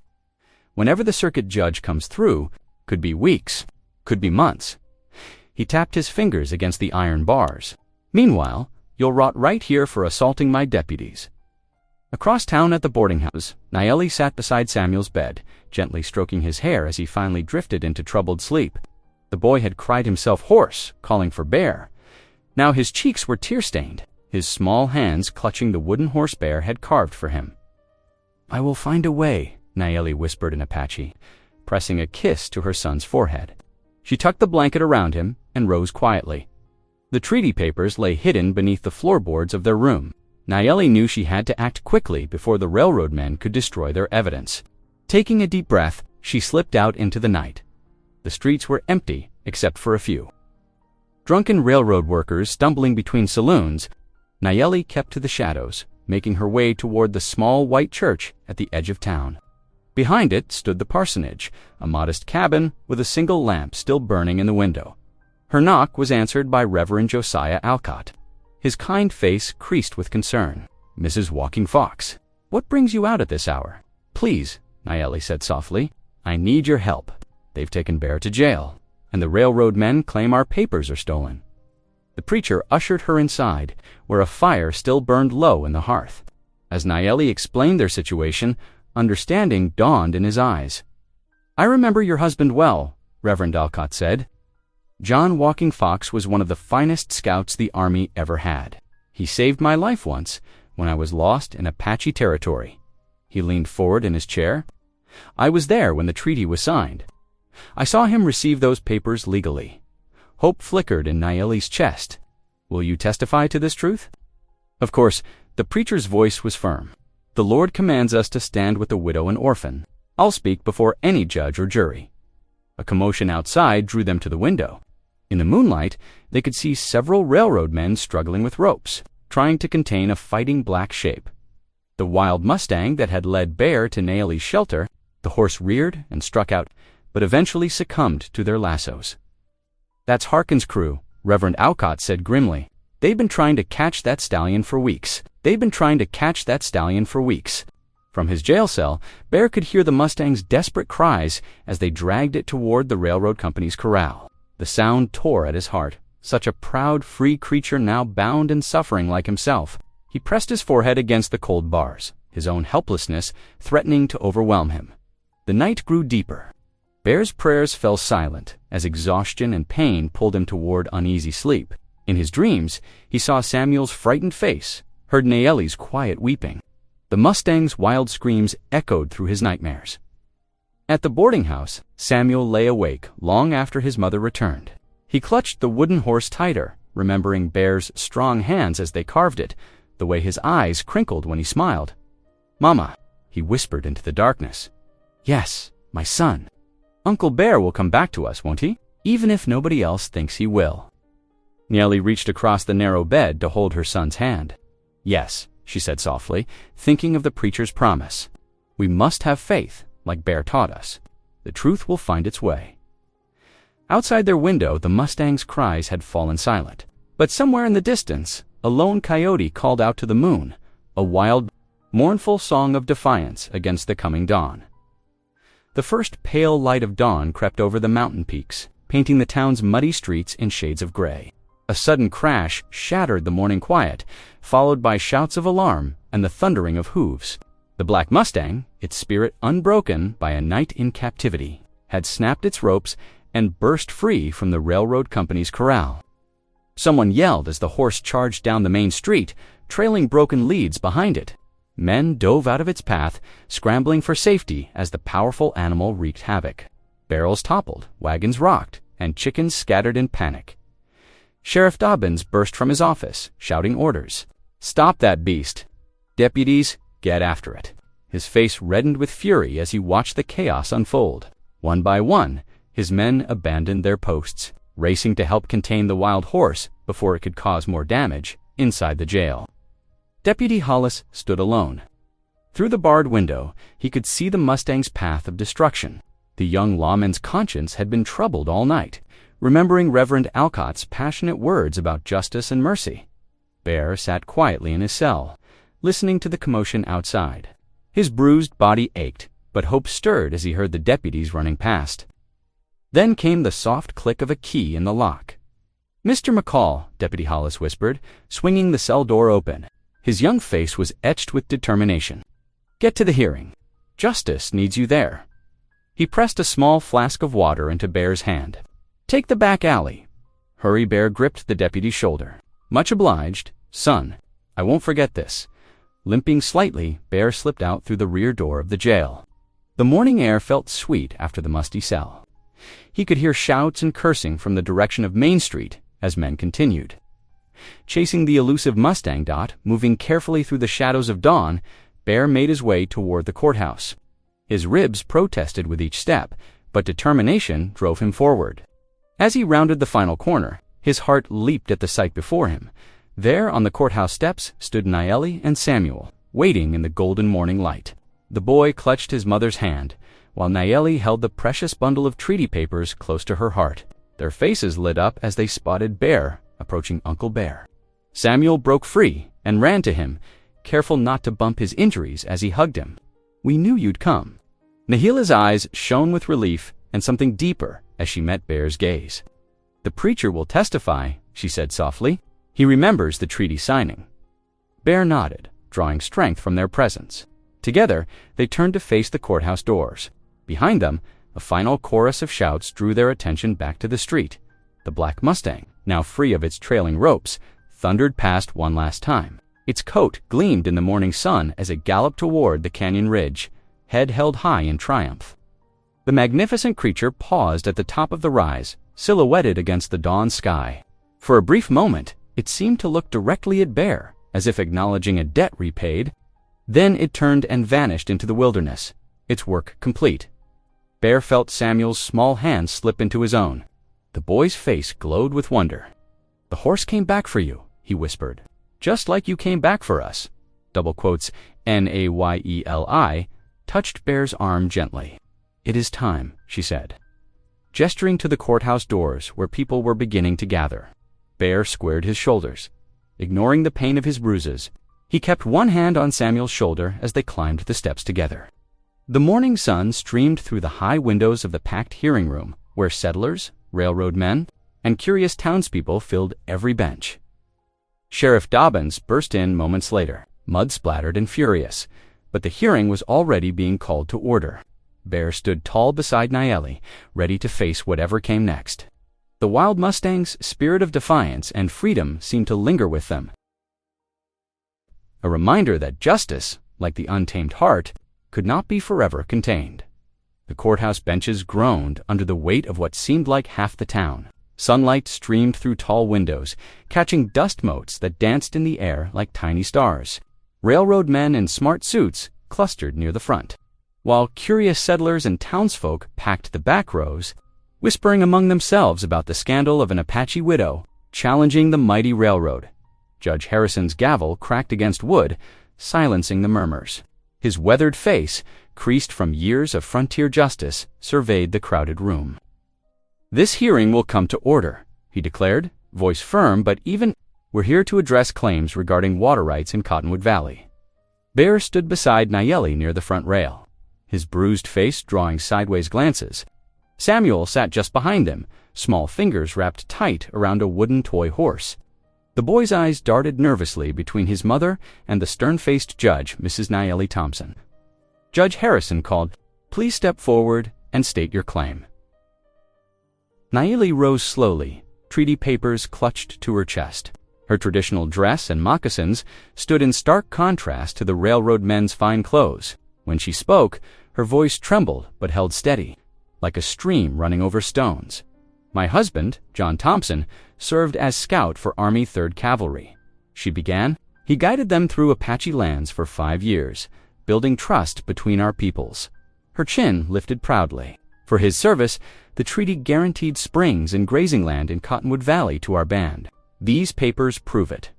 "Whenever the circuit judge comes through, Could be weeks. Could be months. He tapped his fingers against the iron bars. Meanwhile, you'll rot right here for assaulting my deputies. Across town at the boarding house, Nayeli sat beside Samuel's bed, gently stroking his hair as he finally drifted into troubled sleep. The boy had cried himself hoarse, calling for Bear. Now his cheeks were tear-stained, his small hands clutching the wooden horse Bear had carved for him. "I will find a way," Nayeli whispered in Apache, pressing a kiss to her son's forehead. She tucked the blanket around him and rose quietly. The treaty papers lay hidden beneath the floorboards of their room. Nayeli knew she had to act quickly before the railroad men could destroy their evidence. Taking a deep breath, she slipped out into the night. The streets were empty except for a few. Drunken railroad workers stumbling between saloons, Nayeli kept to the shadows, making her way toward the small white church at the edge of town. Behind it stood the parsonage, a modest cabin with a single lamp still burning in the window. Her knock was answered by Reverend Josiah Alcott. His kind face creased with concern. "Mrs. Walking Fox, what brings you out at this hour?" "Please," Nayeli said softly, "I need your help. They've taken Bear to jail, and the railroad men claim our papers are stolen." The preacher ushered her inside, where a fire still burned low in the hearth. As Nayeli explained their situation, understanding dawned in his eyes. "I remember your husband well," Reverend Alcott said. "John Walking Fox was one of the finest scouts the Army ever had. He saved my life once when I was lost in Apache territory." He leaned forward in his chair. "I was there when the treaty was signed. I saw him receive those papers legally." Hope flickered in Nayeli's chest. "Will you testify to this truth?" Of course, the preacher's voice was firm. "The Lord commands us to stand with the widow and orphan. I'll speak before any judge or jury." A commotion outside drew them to the window. In the moonlight, they could see several railroad men struggling with ropes, trying to contain a fighting black shape. The wild Mustang that had led Bear to Nayeli's shelter, the horse reared and struck out, but eventually succumbed to their lassos. "That's Harkin's crew," Reverend Alcott said grimly. "They've been trying to catch that stallion for weeks. From his jail cell, Bear could hear the Mustang's desperate cries as they dragged it toward the railroad company's corral. The sound tore at his heart. Such a proud, free creature now bound and suffering like himself. He pressed his forehead against the cold bars, his own helplessness threatening to overwhelm him. The night grew deeper. Bear's prayers fell silent as exhaustion and pain pulled him toward uneasy sleep. In his dreams, he saw Samuel's frightened face, heard Nayeli's quiet weeping. The Mustang's wild screams echoed through his nightmares. At the boarding house, Samuel lay awake long after his mother returned. He clutched the wooden horse tighter, remembering Bear's strong hands as they carved it, the way his eyes crinkled when he smiled. "Mama," he whispered into the darkness. "Yes, my son. Uncle Bear will come back to us, won't he? Even if nobody else thinks he will." Nayeli reached across the narrow bed to hold her son's hand. "Yes," she said softly, thinking of the preacher's promise. "We must have faith, like Bear taught us. The truth will find its way." Outside their window, the Mustang's cries had fallen silent. But somewhere in the distance, a lone coyote called out to the moon, a wild, mournful song of defiance against the coming dawn. The first pale light of dawn crept over the mountain peaks, painting the town's muddy streets in shades of gray. A sudden crash shattered the morning quiet, followed by shouts of alarm and the thundering of hooves. The black Mustang, its spirit unbroken by a night in captivity, had snapped its ropes and burst free from the railroad company's corral. Someone yelled as the horse charged down the main street, trailing broken leads behind it. Men dove out of its path, scrambling for safety as the powerful animal wreaked havoc. Barrels toppled, wagons rocked, and chickens scattered in panic. Sheriff Dobbins burst from his office, shouting orders. "Stop that beast! Deputies, get after it!" His face reddened with fury as he watched the chaos unfold. One by one, his men abandoned their posts, racing to help contain the wild horse before it could cause more damage inside the jail. Deputy Hollis stood alone. Through the barred window, he could see the Mustang's path of destruction. The young lawman's conscience had been troubled all night, remembering Reverend Alcott's passionate words about justice and mercy. Bear sat quietly in his cell, listening to the commotion outside. His bruised body ached, but hope stirred as he heard the deputies running past. Then came the soft click of a key in the lock. "Mr. McCall," Deputy Hollis whispered, swinging the cell door open. His young face was etched with determination. "Get to the hearing. Justice needs you there." He pressed a small flask of water into Bear's hand. "Take the back alley." Hurry Bear gripped the deputy's shoulder. "Much obliged, son. I won't forget this." Limping slightly, Bear slipped out through the rear door of the jail. The morning air felt sweet after the musty cell. He could hear shouts and cursing from the direction of Main Street as men continued. Chasing the elusive Mustang dot, moving carefully through the shadows of dawn, Bear made his way toward the courthouse. His ribs protested with each step, but determination drove him forward. As he rounded the final corner, his heart leaped at the sight before him. There on the courthouse steps stood Nayeli and Samuel, waiting in the golden morning light. The boy clutched his mother's hand, while Nayeli held the precious bundle of treaty papers close to her heart. Their faces lit up as they spotted Bear approaching Uncle Bear. Samuel broke free and ran to him, careful not to bump his injuries as he hugged him. "We knew you'd come." Nahila's eyes shone with relief and something deeper as she met Bear's gaze. "The preacher will testify," she said softly. "He remembers the treaty signing." Bear nodded, drawing strength from their presence. Together, they turned to face the courthouse doors. Behind them, a final chorus of shouts drew their attention back to the street. The black Mustang, now free of its trailing ropes, thundered past one last time. Its coat gleamed in the morning sun as it galloped toward the canyon ridge, head held high in triumph. The magnificent creature paused at the top of the rise, silhouetted against the dawn sky. For a brief moment, it seemed to look directly at Bear, as if acknowledging a debt repaid. Then it turned and vanished into the wilderness, its work complete. Bear felt Samuel's small hand slip into his own. The boy's face glowed with wonder. "The horse came back for you," he whispered. "Just like you came back for us." Double quotes Nayeli touched Bear's arm gently. "It is time," she said, gesturing to the courthouse doors where people were beginning to gather. Bear squared his shoulders. Ignoring the pain of his bruises, he kept one hand on Samuel's shoulder as they climbed the steps together. The morning sun streamed through the high windows of the packed hearing room, where settlers, railroad men, and curious townspeople filled every bench. Sheriff Dobbins burst in moments later, mud-splattered and furious, but the hearing was already being called to order. Bear stood tall beside Nayeli, ready to face whatever came next. The wild Mustang's spirit of defiance and freedom seemed to linger with them, a reminder that justice, like the untamed heart, could not be forever contained. The courthouse benches groaned under the weight of what seemed like half the town. Sunlight streamed through tall windows, catching dust motes that danced in the air like tiny stars. Railroad men in smart suits clustered near the front, while curious settlers and townsfolk packed the back rows, whispering among themselves about the scandal of an Apache widow challenging the mighty railroad. Judge Harrison's gavel cracked against wood, silencing the murmurs. His weathered face, creased from years of frontier justice, surveyed the crowded room. "This hearing will come to order," he declared, voice firm but even. "We're here to address claims regarding water rights in Cottonwood Valley." Bear stood beside Nayeli near the front rail, his bruised face drawing sideways glances. Samuel sat just behind him, small fingers wrapped tight around a wooden toy horse. The boy's eyes darted nervously between his mother and the stern-faced judge, Mrs. Nayeli Thompson. Judge Harrison called, "Please step forward and state your claim." Nayeli rose slowly, treaty papers clutched to her chest. Her traditional dress and moccasins stood in stark contrast to the railroad men's fine clothes. When she spoke, her voice trembled but held steady, like a stream running over stones. "My husband, John Thompson, served as scout for Army 3rd Cavalry," she began. "He guided them through Apache lands for 5 years, building trust between our peoples." Her chin lifted proudly. "For his service, the treaty guaranteed springs and grazing land in Cottonwood Valley to our band. These papers prove it."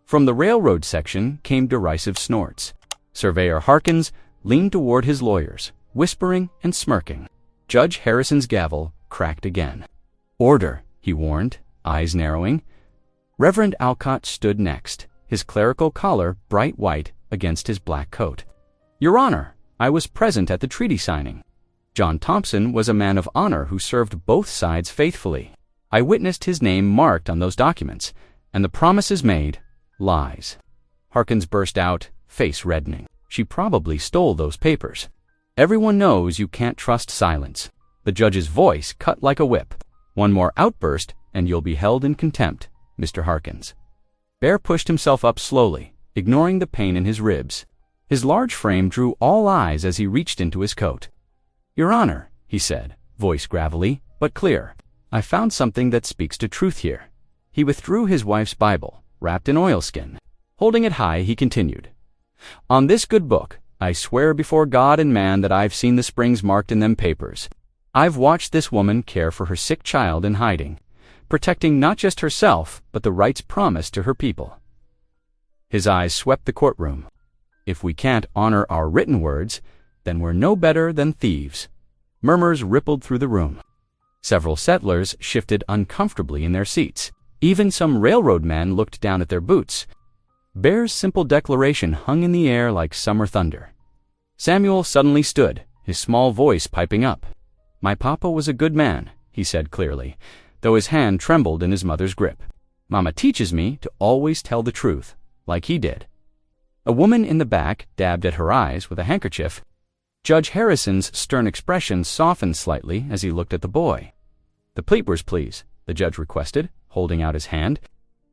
From the railroad section came derisive snorts. Surveyor Harkins leaned toward his lawyers, whispering and smirking. Judge Harrison's gavel cracked again. "Order," he warned, eyes narrowing. Reverend Alcott stood next, his clerical collar bright white against his black coat. "Your Honor, I was present at the treaty signing." John Thompson was a man of honor who served both sides faithfully. I witnessed his name marked on those documents, and the promises made, lies. Harkins burst out, face reddening. She probably stole those papers. Everyone knows you can't trust silence. The judge's voice cut like a whip. One more outburst, and you'll be held in contempt, Mr. Harkins. Bear pushed himself up slowly, ignoring the pain in his ribs. His large frame drew all eyes as he reached into his coat. Your Honor, he said, voice gravelly, but clear, I found something that speaks to truth here. He withdrew his wife's Bible, wrapped in oilskin. Holding it high, he continued, On this good book, I swear before God and man that I've seen the springs marked in them papers. I've watched this woman care for her sick child in hiding, protecting not just herself, but the rights promised to her people. His eyes swept the courtroom. If we can't honor our written words, then we're no better than thieves. Murmurs rippled through the room. Several settlers shifted uncomfortably in their seats. Even some railroad men looked down at their boots. Bear's simple declaration hung in the air like summer thunder. Samuel suddenly stood, his small voice piping up. My papa was a good man, he said clearly, though his hand trembled in his mother's grip. Mama teaches me to always tell the truth, like he did. A woman in the back dabbed at her eyes with a handkerchief. Judge Harrison's stern expression softened slightly as he looked at the boy. The papers, please, the judge requested, holding out his hand.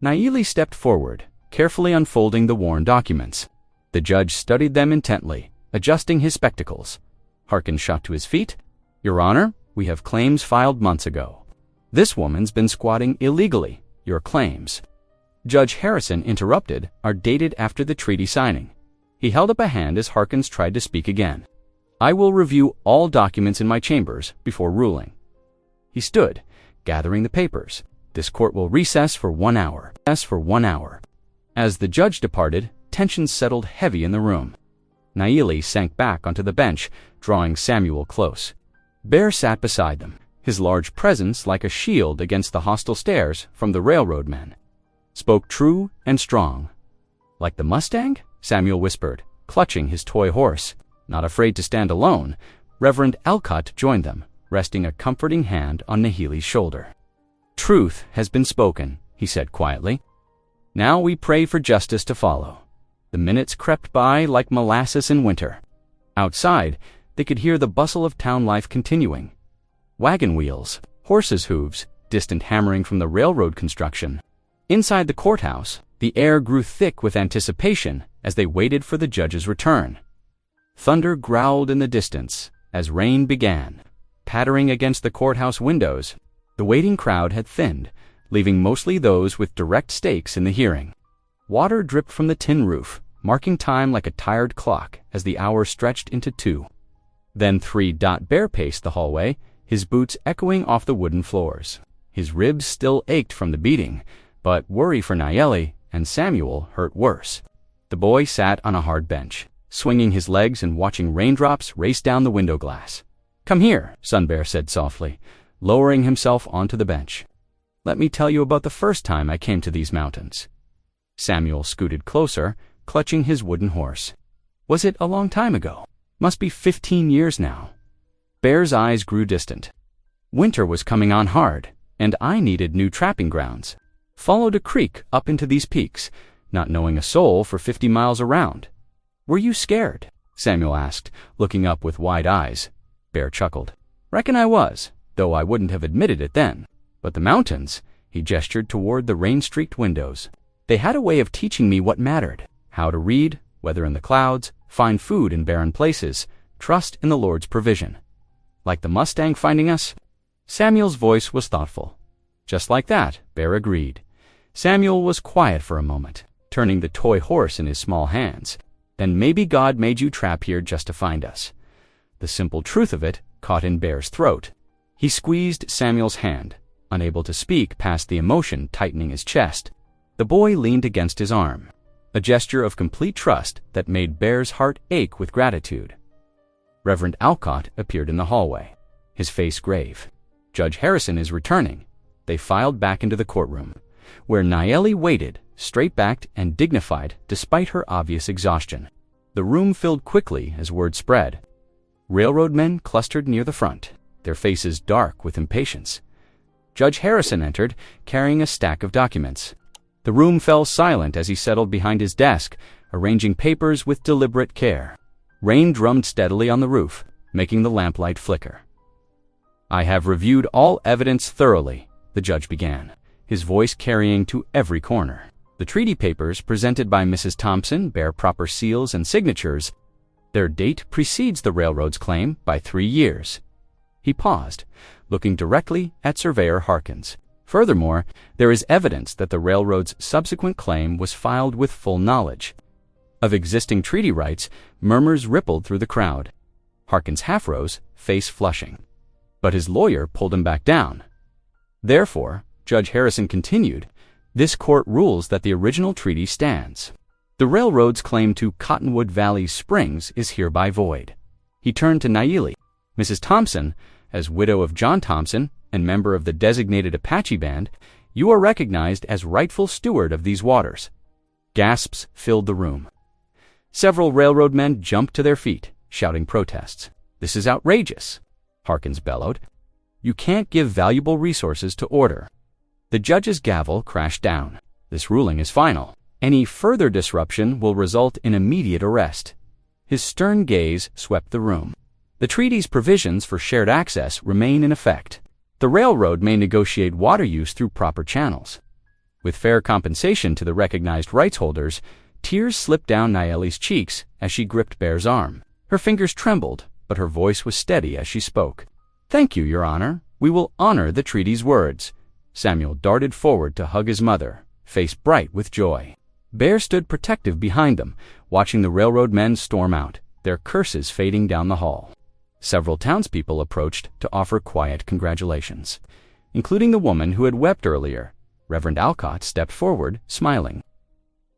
Naili stepped forward, carefully unfolding the worn documents. The judge studied them intently, adjusting his spectacles. Harkins shot to his feet. Your Honor, we have claims filed months ago. This woman's been squatting illegally. Your claims, Judge Harrison interrupted, are dated after the treaty signing. He held up a hand as Harkins tried to speak again. I will review all documents in my chambers before ruling. He stood, gathering the papers. This court will recess for 1 hour. As the judge departed, tension settled heavy in the room. Naili sank back onto the bench, drawing Samuel close. Bear sat beside them, his large presence like a shield against the hostile stares from the railroad men. Spoke true and strong. Like the Mustang? Samuel whispered, clutching his toy horse. Not afraid to stand alone, Reverend Alcott joined them, resting a comforting hand on Nahili's shoulder. Truth has been spoken, he said quietly. Now we pray for justice to follow. The minutes crept by like molasses in winter. Outside, they could hear the bustle of town life continuing. Wagon wheels, horses' hooves, distant hammering from the railroad construction. Inside the courthouse, the air grew thick with anticipation as they waited for the judge's return. Thunder growled in the distance as rain began, pattering against the courthouse windows. The waiting crowd had thinned, leaving mostly those with direct stakes in the hearing. Water dripped from the tin roof, marking time like a tired clock as the hour stretched into 2. Then 3. Bear paced the hallway, his boots echoing off the wooden floors. His ribs still ached from the beating, but worry for Nayeli and Samuel hurt worse. The boy sat on a hard bench, swinging his legs and watching raindrops race down the window glass. Come here, Sun Bear said softly, lowering himself onto the bench. Let me tell you about the first time I came to these mountains. Samuel scooted closer, clutching his wooden horse. Was it a long time ago? Must be 15 years now. Bear's eyes grew distant. Winter was coming on hard, and I needed new trapping grounds. Followed a creek up into these peaks, not knowing a soul for 50 miles around. Were you scared? Samuel asked, looking up with wide eyes. Bear chuckled. Reckon I was, though I wouldn't have admitted it then. But the mountains, he gestured toward the rain-streaked windows. They had a way of teaching me what mattered, how to read, weather in the clouds, find food in barren places, trust in the Lord's provision. Like the Mustang finding us? Samuel's voice was thoughtful. Just like that, Bear agreed. Samuel was quiet for a moment, turning the toy horse in his small hands. Then maybe God made you trap here just to find us. The simple truth of it caught in Bear's throat. He squeezed Samuel's hand, unable to speak past the emotion tightening his chest. The boy leaned against his arm, a gesture of complete trust that made Bear's heart ache with gratitude. Reverend Alcott appeared in the hallway, his face grave. Judge Harrison is returning. They filed back into the courtroom, where Nayeli waited, straight-backed and dignified despite her obvious exhaustion. The room filled quickly as word spread. Railroad men clustered near the front, their faces dark with impatience. Judge Harrison entered, carrying a stack of documents. The room fell silent as he settled behind his desk, arranging papers with deliberate care. Rain drummed steadily on the roof, making the lamplight flicker. "I have reviewed all evidence thoroughly," the judge began, his voice carrying to every corner. "The treaty papers presented by Mrs. Thompson bear proper seals and signatures. Their date precedes the railroad's claim by 3 years." He paused, looking directly at Surveyor Harkins. "Furthermore, there is evidence that the railroad's subsequent claim was filed with full knowledge of existing treaty rights." Murmurs rippled through the crowd. Harkins half rose, face flushing. But his lawyer pulled him back down. "Therefore," Judge Harrison continued, "this court rules that the original treaty stands. The railroad's claim to Cottonwood Valley Springs is hereby void." He turned to Naili. "Mrs. Thompson, as widow of John Thompson and member of the designated Apache band, you are recognized as rightful steward of these waters." Gasps filled the room. Several railroad men jumped to their feet, shouting protests. "This is outrageous," Harkins bellowed. "You can't give valuable resources to order." The judge's gavel crashed down. "This ruling is final. Any further disruption will result in immediate arrest." His stern gaze swept the room. "The treaty's provisions for shared access remain in effect. The railroad may negotiate water use through proper channels. With fair compensation to the recognized rights holders." Tears slipped down Naili's cheeks as she gripped Bear's arm. Her fingers trembled, but her voice was steady as she spoke. "Thank you, Your Honor. We will honor the treaty's words." Samuel darted forward to hug his mother, face bright with joy. Bear stood protective behind them, watching the railroad men storm out, their curses fading down the hall. Several townspeople approached to offer quiet congratulations, including the woman who had wept earlier. Reverend Alcott stepped forward, smiling.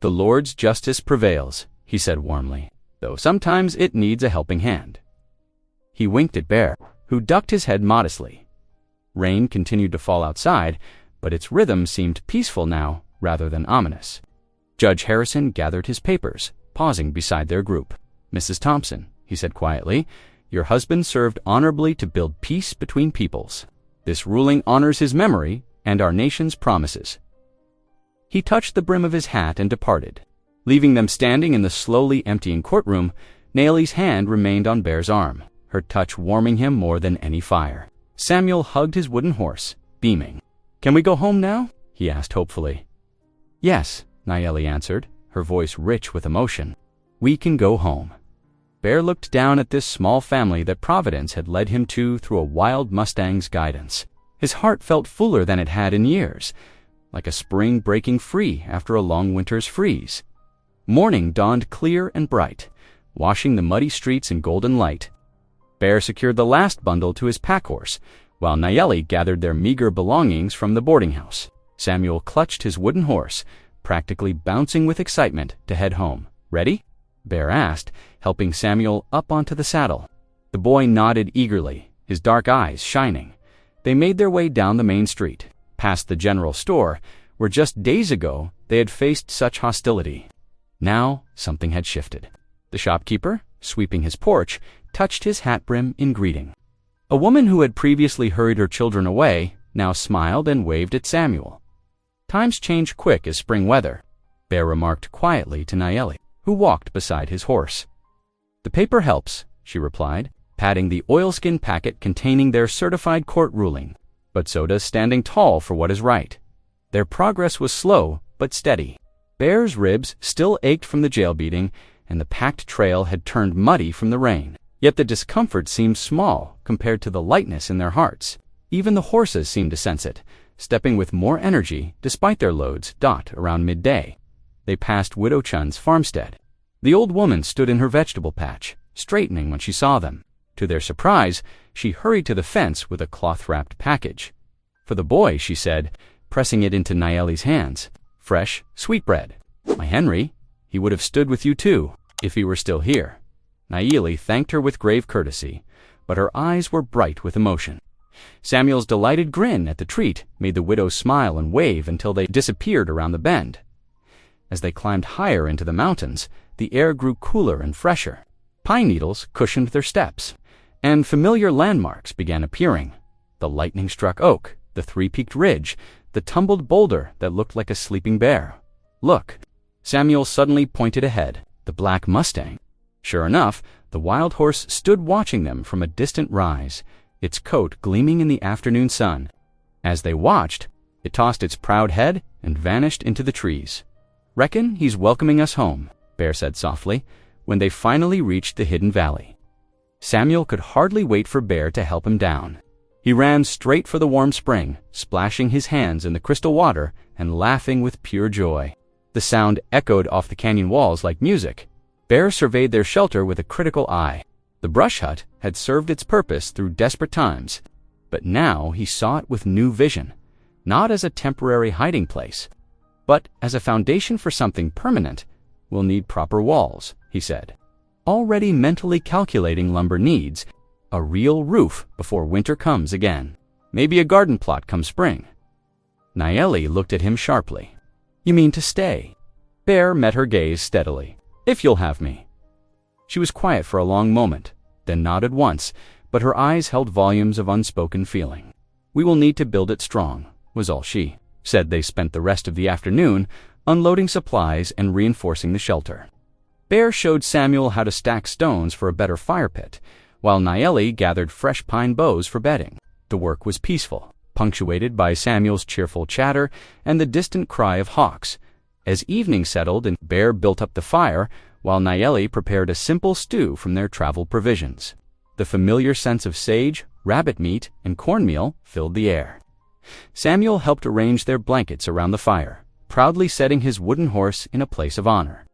"The Lord's justice prevails," he said warmly, "though sometimes it needs a helping hand." He winked at Bear, who ducked his head modestly. Rain continued to fall outside, but its rhythm seemed peaceful now rather than ominous. Judge Harrison gathered his papers, pausing beside their group. "Mrs. Thompson," he said quietly, "your husband served honorably to build peace between peoples. This ruling honors his memory and our nation's promises." He touched the brim of his hat and departed. Leaving them standing in the slowly emptying courtroom, Naili's hand remained on Bear's arm, her touch warming him more than any fire. Samuel hugged his wooden horse, beaming. "Can we go home now?" he asked hopefully. "Yes," Naili answered, her voice rich with emotion. "We can go home." Bear looked down at this small family that Providence had led him to through a wild Mustang's guidance. His heart felt fuller than it had in years, like a spring breaking free after a long winter's freeze. Morning dawned clear and bright, washing the muddy streets in golden light. Bear secured the last bundle to his pack horse, while Naili gathered their meager belongings from the boarding house. Samuel clutched his wooden horse, practically bouncing with excitement to head home. "Ready?" Bear asked, helping Samuel up onto the saddle. The boy nodded eagerly, his dark eyes shining. They made their way down the main street, past the general store, where just days ago they had faced such hostility. Now something had shifted. The shopkeeper, sweeping his porch, touched his hat brim in greeting. A woman who had previously hurried her children away now smiled and waved at Samuel. "Times change quick as spring weather," Bear remarked quietly to Naili, who walked beside his horse. "The paper helps," she replied, patting the oilskin packet containing their certified court ruling. "But so does standing tall for what is right." Their progress was slow but steady. Bear's ribs still ached from the jail beating, and the packed trail had turned muddy from the rain. Yet the discomfort seemed small compared to the lightness in their hearts. Even the horses seemed to sense it, stepping with more energy despite their loads. Around midday, they passed Widow Chun's farmstead. The old woman stood in her vegetable patch, straightening when she saw them. To their surprise, she hurried to the fence with a cloth-wrapped package. "For the boy," she said, pressing it into Naili's hands. "Fresh sweetbread. My Henry, he would have stood with you too, if he were still here." Naili thanked her with grave courtesy, but her eyes were bright with emotion. Samuel's delighted grin at the treat made the widow smile and wave until they disappeared around the bend. As they climbed higher into the mountains, the air grew cooler and fresher. Pine needles cushioned their steps, And familiar landmarks began appearing. The lightning-struck oak, the three-peaked ridge, the tumbled boulder that looked like a sleeping bear. "Look!" Samuel suddenly pointed ahead. The black Mustang. Sure enough, the wild horse stood watching them from a distant rise, its coat gleaming in the afternoon sun. As they watched, it tossed its proud head and vanished into the trees. "Reckon he's welcoming us home," Bear said softly, when they finally reached the hidden valley. Samuel could hardly wait for Bear to help him down. He ran straight for the warm spring, splashing his hands in the crystal water and laughing with pure joy. The sound echoed off the canyon walls like music. Bear surveyed their shelter with a critical eye. The brush hut had served its purpose through desperate times, but now he saw it with new vision, not as a temporary hiding place, but as a foundation for something permanent. "We'll need proper walls," he said, already mentally calculating lumber needs, a real roof before winter comes again, maybe a garden plot come spring. Nayeli looked at him sharply. "You mean to stay?" Bear met her gaze steadily. "If you'll have me." She was quiet for a long moment, then nodded once, but her eyes held volumes of unspoken feeling. "We will need to build it strong," was all she said. They spent the rest of the afternoon unloading supplies and reinforcing the shelter. Bear showed Samuel how to stack stones for a better fire pit, while Nayeli gathered fresh pine boughs for bedding. The work was peaceful, punctuated by Samuel's cheerful chatter and the distant cry of hawks. As evening settled and Bear built up the fire, while Nayeli prepared a simple stew from their travel provisions. The familiar sense of sage, rabbit meat, and cornmeal filled the air. Samuel helped arrange their blankets around the fire, proudly setting his wooden horse in a place of honor.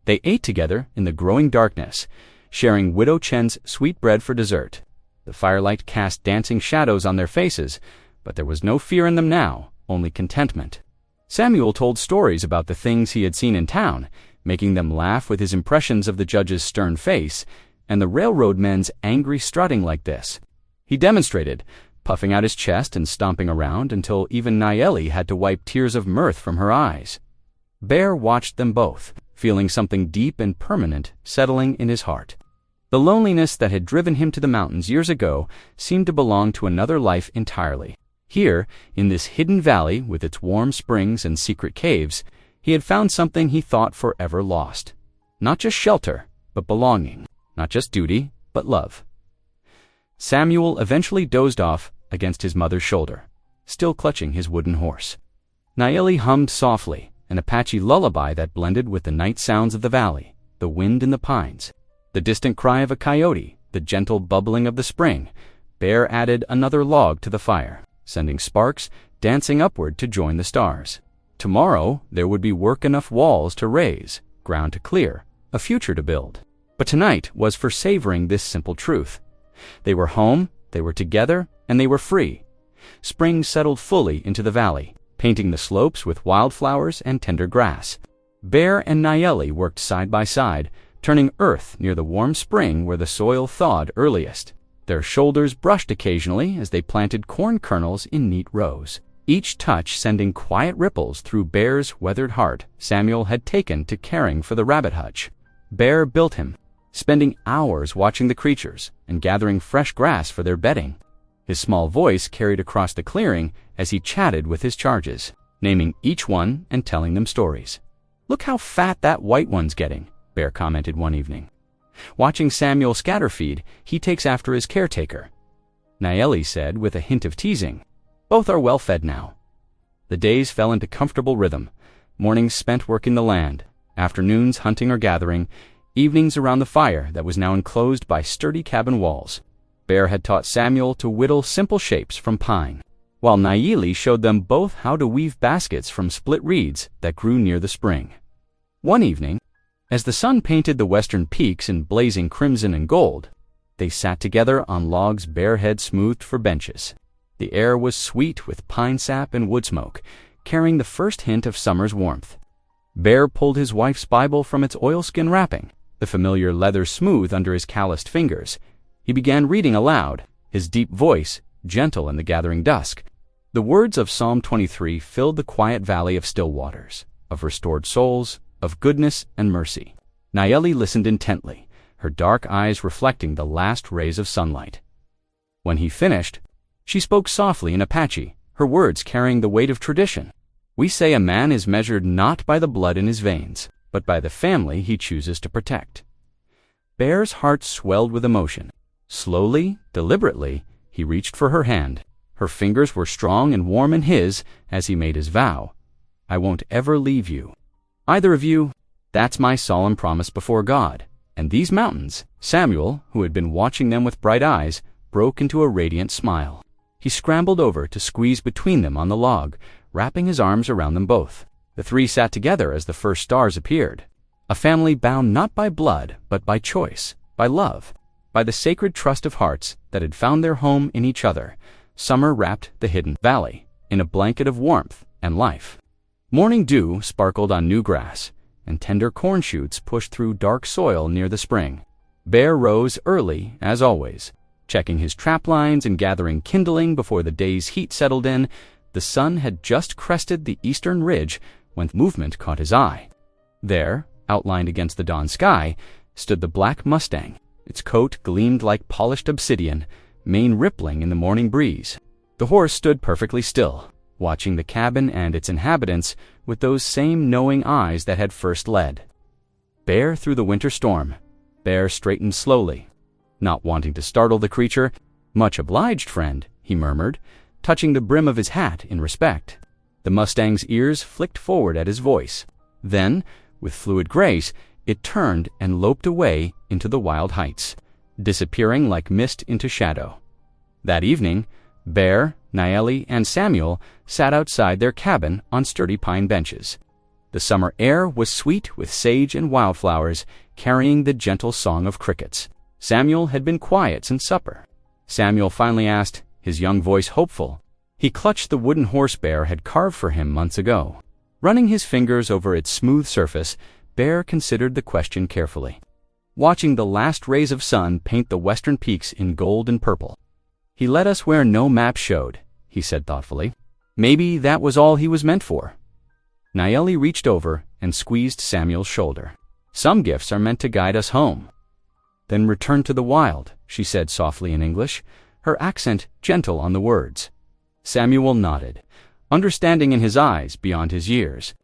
They ate together in the growing darkness, sharing Widow Chen's sweet bread for dessert. The firelight cast dancing shadows on their faces, but there was no fear in them now, only contentment. Samuel told stories about the things he had seen in town, making them laugh with his impressions of the judge's stern face and the railroad men's angry strutting like this. He demonstrated, puffing out his chest and stomping around until even Nayeli had to wipe tears of mirth from her eyes. Bear watched them both, feeling something deep and permanent settling in his heart. The loneliness that had driven him to the mountains years ago seemed to belong to another life entirely. Here, in this hidden valley with its warm springs and secret caves, he had found something he thought forever lost. Not just shelter, but belonging. Not just duty, but love. Samuel eventually dozed off against his mother's shoulder, still clutching his wooden horse. Nayeli hummed softly, an Apache lullaby that blended with the night sounds of the valley, the wind in the pines, the distant cry of a coyote, the gentle bubbling of the spring. Bear added another log to the fire, sending sparks dancing upward to join the stars. Tomorrow there would be work enough walls to raise, ground to clear, a future to build. But tonight was for savoring this simple truth. They were home, they were together, and they were free. Spring settled fully into the valley, painting the slopes with wildflowers and tender grass. Bear and Nayeli worked side by side, turning earth near the warm spring where the soil thawed earliest. Their shoulders brushed occasionally as they planted corn kernels in neat rows, each touch sending quiet ripples through Bear's weathered heart Samuel had taken to caring for the rabbit hutch. Bear built him, spending hours watching the creatures and gathering fresh grass for their bedding. His small voice carried across the clearing as he chatted with his charges, naming each one and telling them stories. "Look how fat that white one's getting," Bear commented one evening. Watching Samuel scatterfeed, he takes after his caretaker. Nayeli said with a hint of teasing, "Both are well fed now." The days fell into comfortable rhythm, mornings spent working the land, afternoons hunting or gathering, evenings around the fire that was now enclosed by sturdy cabin walls. Bear had taught Samuel to whittle simple shapes from pine, while Nayeli showed them both how to weave baskets from split reeds that grew near the spring. One evening, as the sun painted the western peaks in blazing crimson and gold, they sat together on logs Bear had smoothed for benches. The air was sweet with pine sap and wood smoke, carrying the first hint of summer's warmth. Bear pulled his wife's Bible from its oilskin wrapping, the familiar leather smooth under his calloused fingers. He began reading aloud, his deep voice gentle in the gathering dusk. The words of Psalm 23 filled the quiet valley of still waters, of restored souls, of goodness and mercy. Nayeli listened intently, her dark eyes reflecting the last rays of sunlight. When he finished, she spoke softly in Apache, her words carrying the weight of tradition. "We say a man is measured not by the blood in his veins, but by the family he chooses to protect." Bear's heart swelled with emotion. Slowly, deliberately, he reached for her hand. Her fingers were strong and warm in his as he made his vow. "I won't ever leave you. Either of you. That's my solemn promise before God." And these mountains, Samuel, who had been watching them with bright eyes, broke into a radiant smile. He scrambled over to squeeze between them on the log, wrapping his arms around them both. The three sat together as the first stars appeared. A family bound not by blood, but by choice, by love, by the sacred trust of hearts that had found their home in each other. Summer wrapped the hidden valley in a blanket of warmth and life. Morning dew sparkled on new grass, and tender corn shoots pushed through dark soil near the spring. Bear rose early, as always, checking his trap lines and gathering kindling before the day's heat settled in. The sun had just crested the eastern ridge when movement caught his eye. There, outlined against the dawn sky, stood the black Mustang. Its coat gleamed like polished obsidian, mane rippling in the morning breeze. The horse stood perfectly still, watching the cabin and its inhabitants with those same knowing eyes that had first led. Bear through the winter storm. Bear straightened slowly, not wanting to startle the creature. "Much obliged, friend," he murmured, touching the brim of his hat in respect. The Mustang's ears flicked forward at his voice. Then, with fluid grace, it turned and loped away into the wild heights, disappearing like mist into shadow. That evening, Bear, Naeli, and Samuel sat outside their cabin on sturdy pine benches. The summer air was sweet with sage and wildflowers, carrying the gentle song of crickets. Samuel had been quiet since supper. Samuel finally asked, his young voice hopeful. He clutched the wooden horse Bear had carved for him months ago. Running his fingers over its smooth surface, Bear considered the question carefully, watching the last rays of sun paint the western peaks in gold and purple. "He let us where no map showed," he said thoughtfully. "Maybe that was all he was meant for." Naeli reached over and squeezed Samuel's shoulder. "Some gifts are meant to guide us home." "Then return to the wild," she said softly in English, her accent gentle on the words. Samuel nodded, understanding in his eyes beyond his years.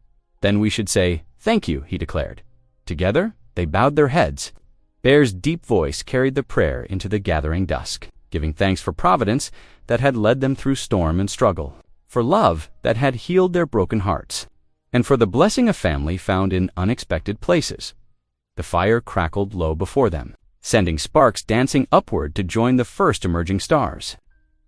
"Then we should say, 'Thank you,'" he declared. Together, they bowed their heads. Bear's deep voice carried the prayer into the gathering dusk, giving thanks for providence that had led them through storm and struggle, for love that had healed their broken hearts, and for the blessing of family found in unexpected places. The fire crackled low before them, sending sparks dancing upward to join the first emerging stars.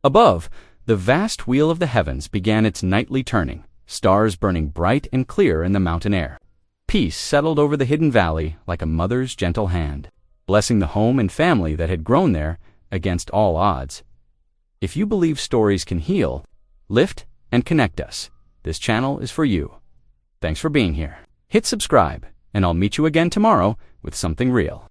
Above, the vast wheel of the heavens began its nightly turning, stars burning bright and clear in the mountain air. Peace settled over the hidden valley like a mother's gentle hand, blessing the home and family that had grown there against all odds. If you believe stories can heal, lift, and connect us, this channel is for you. Thanks for being here. Hit subscribe, and I'll meet you again tomorrow with something real.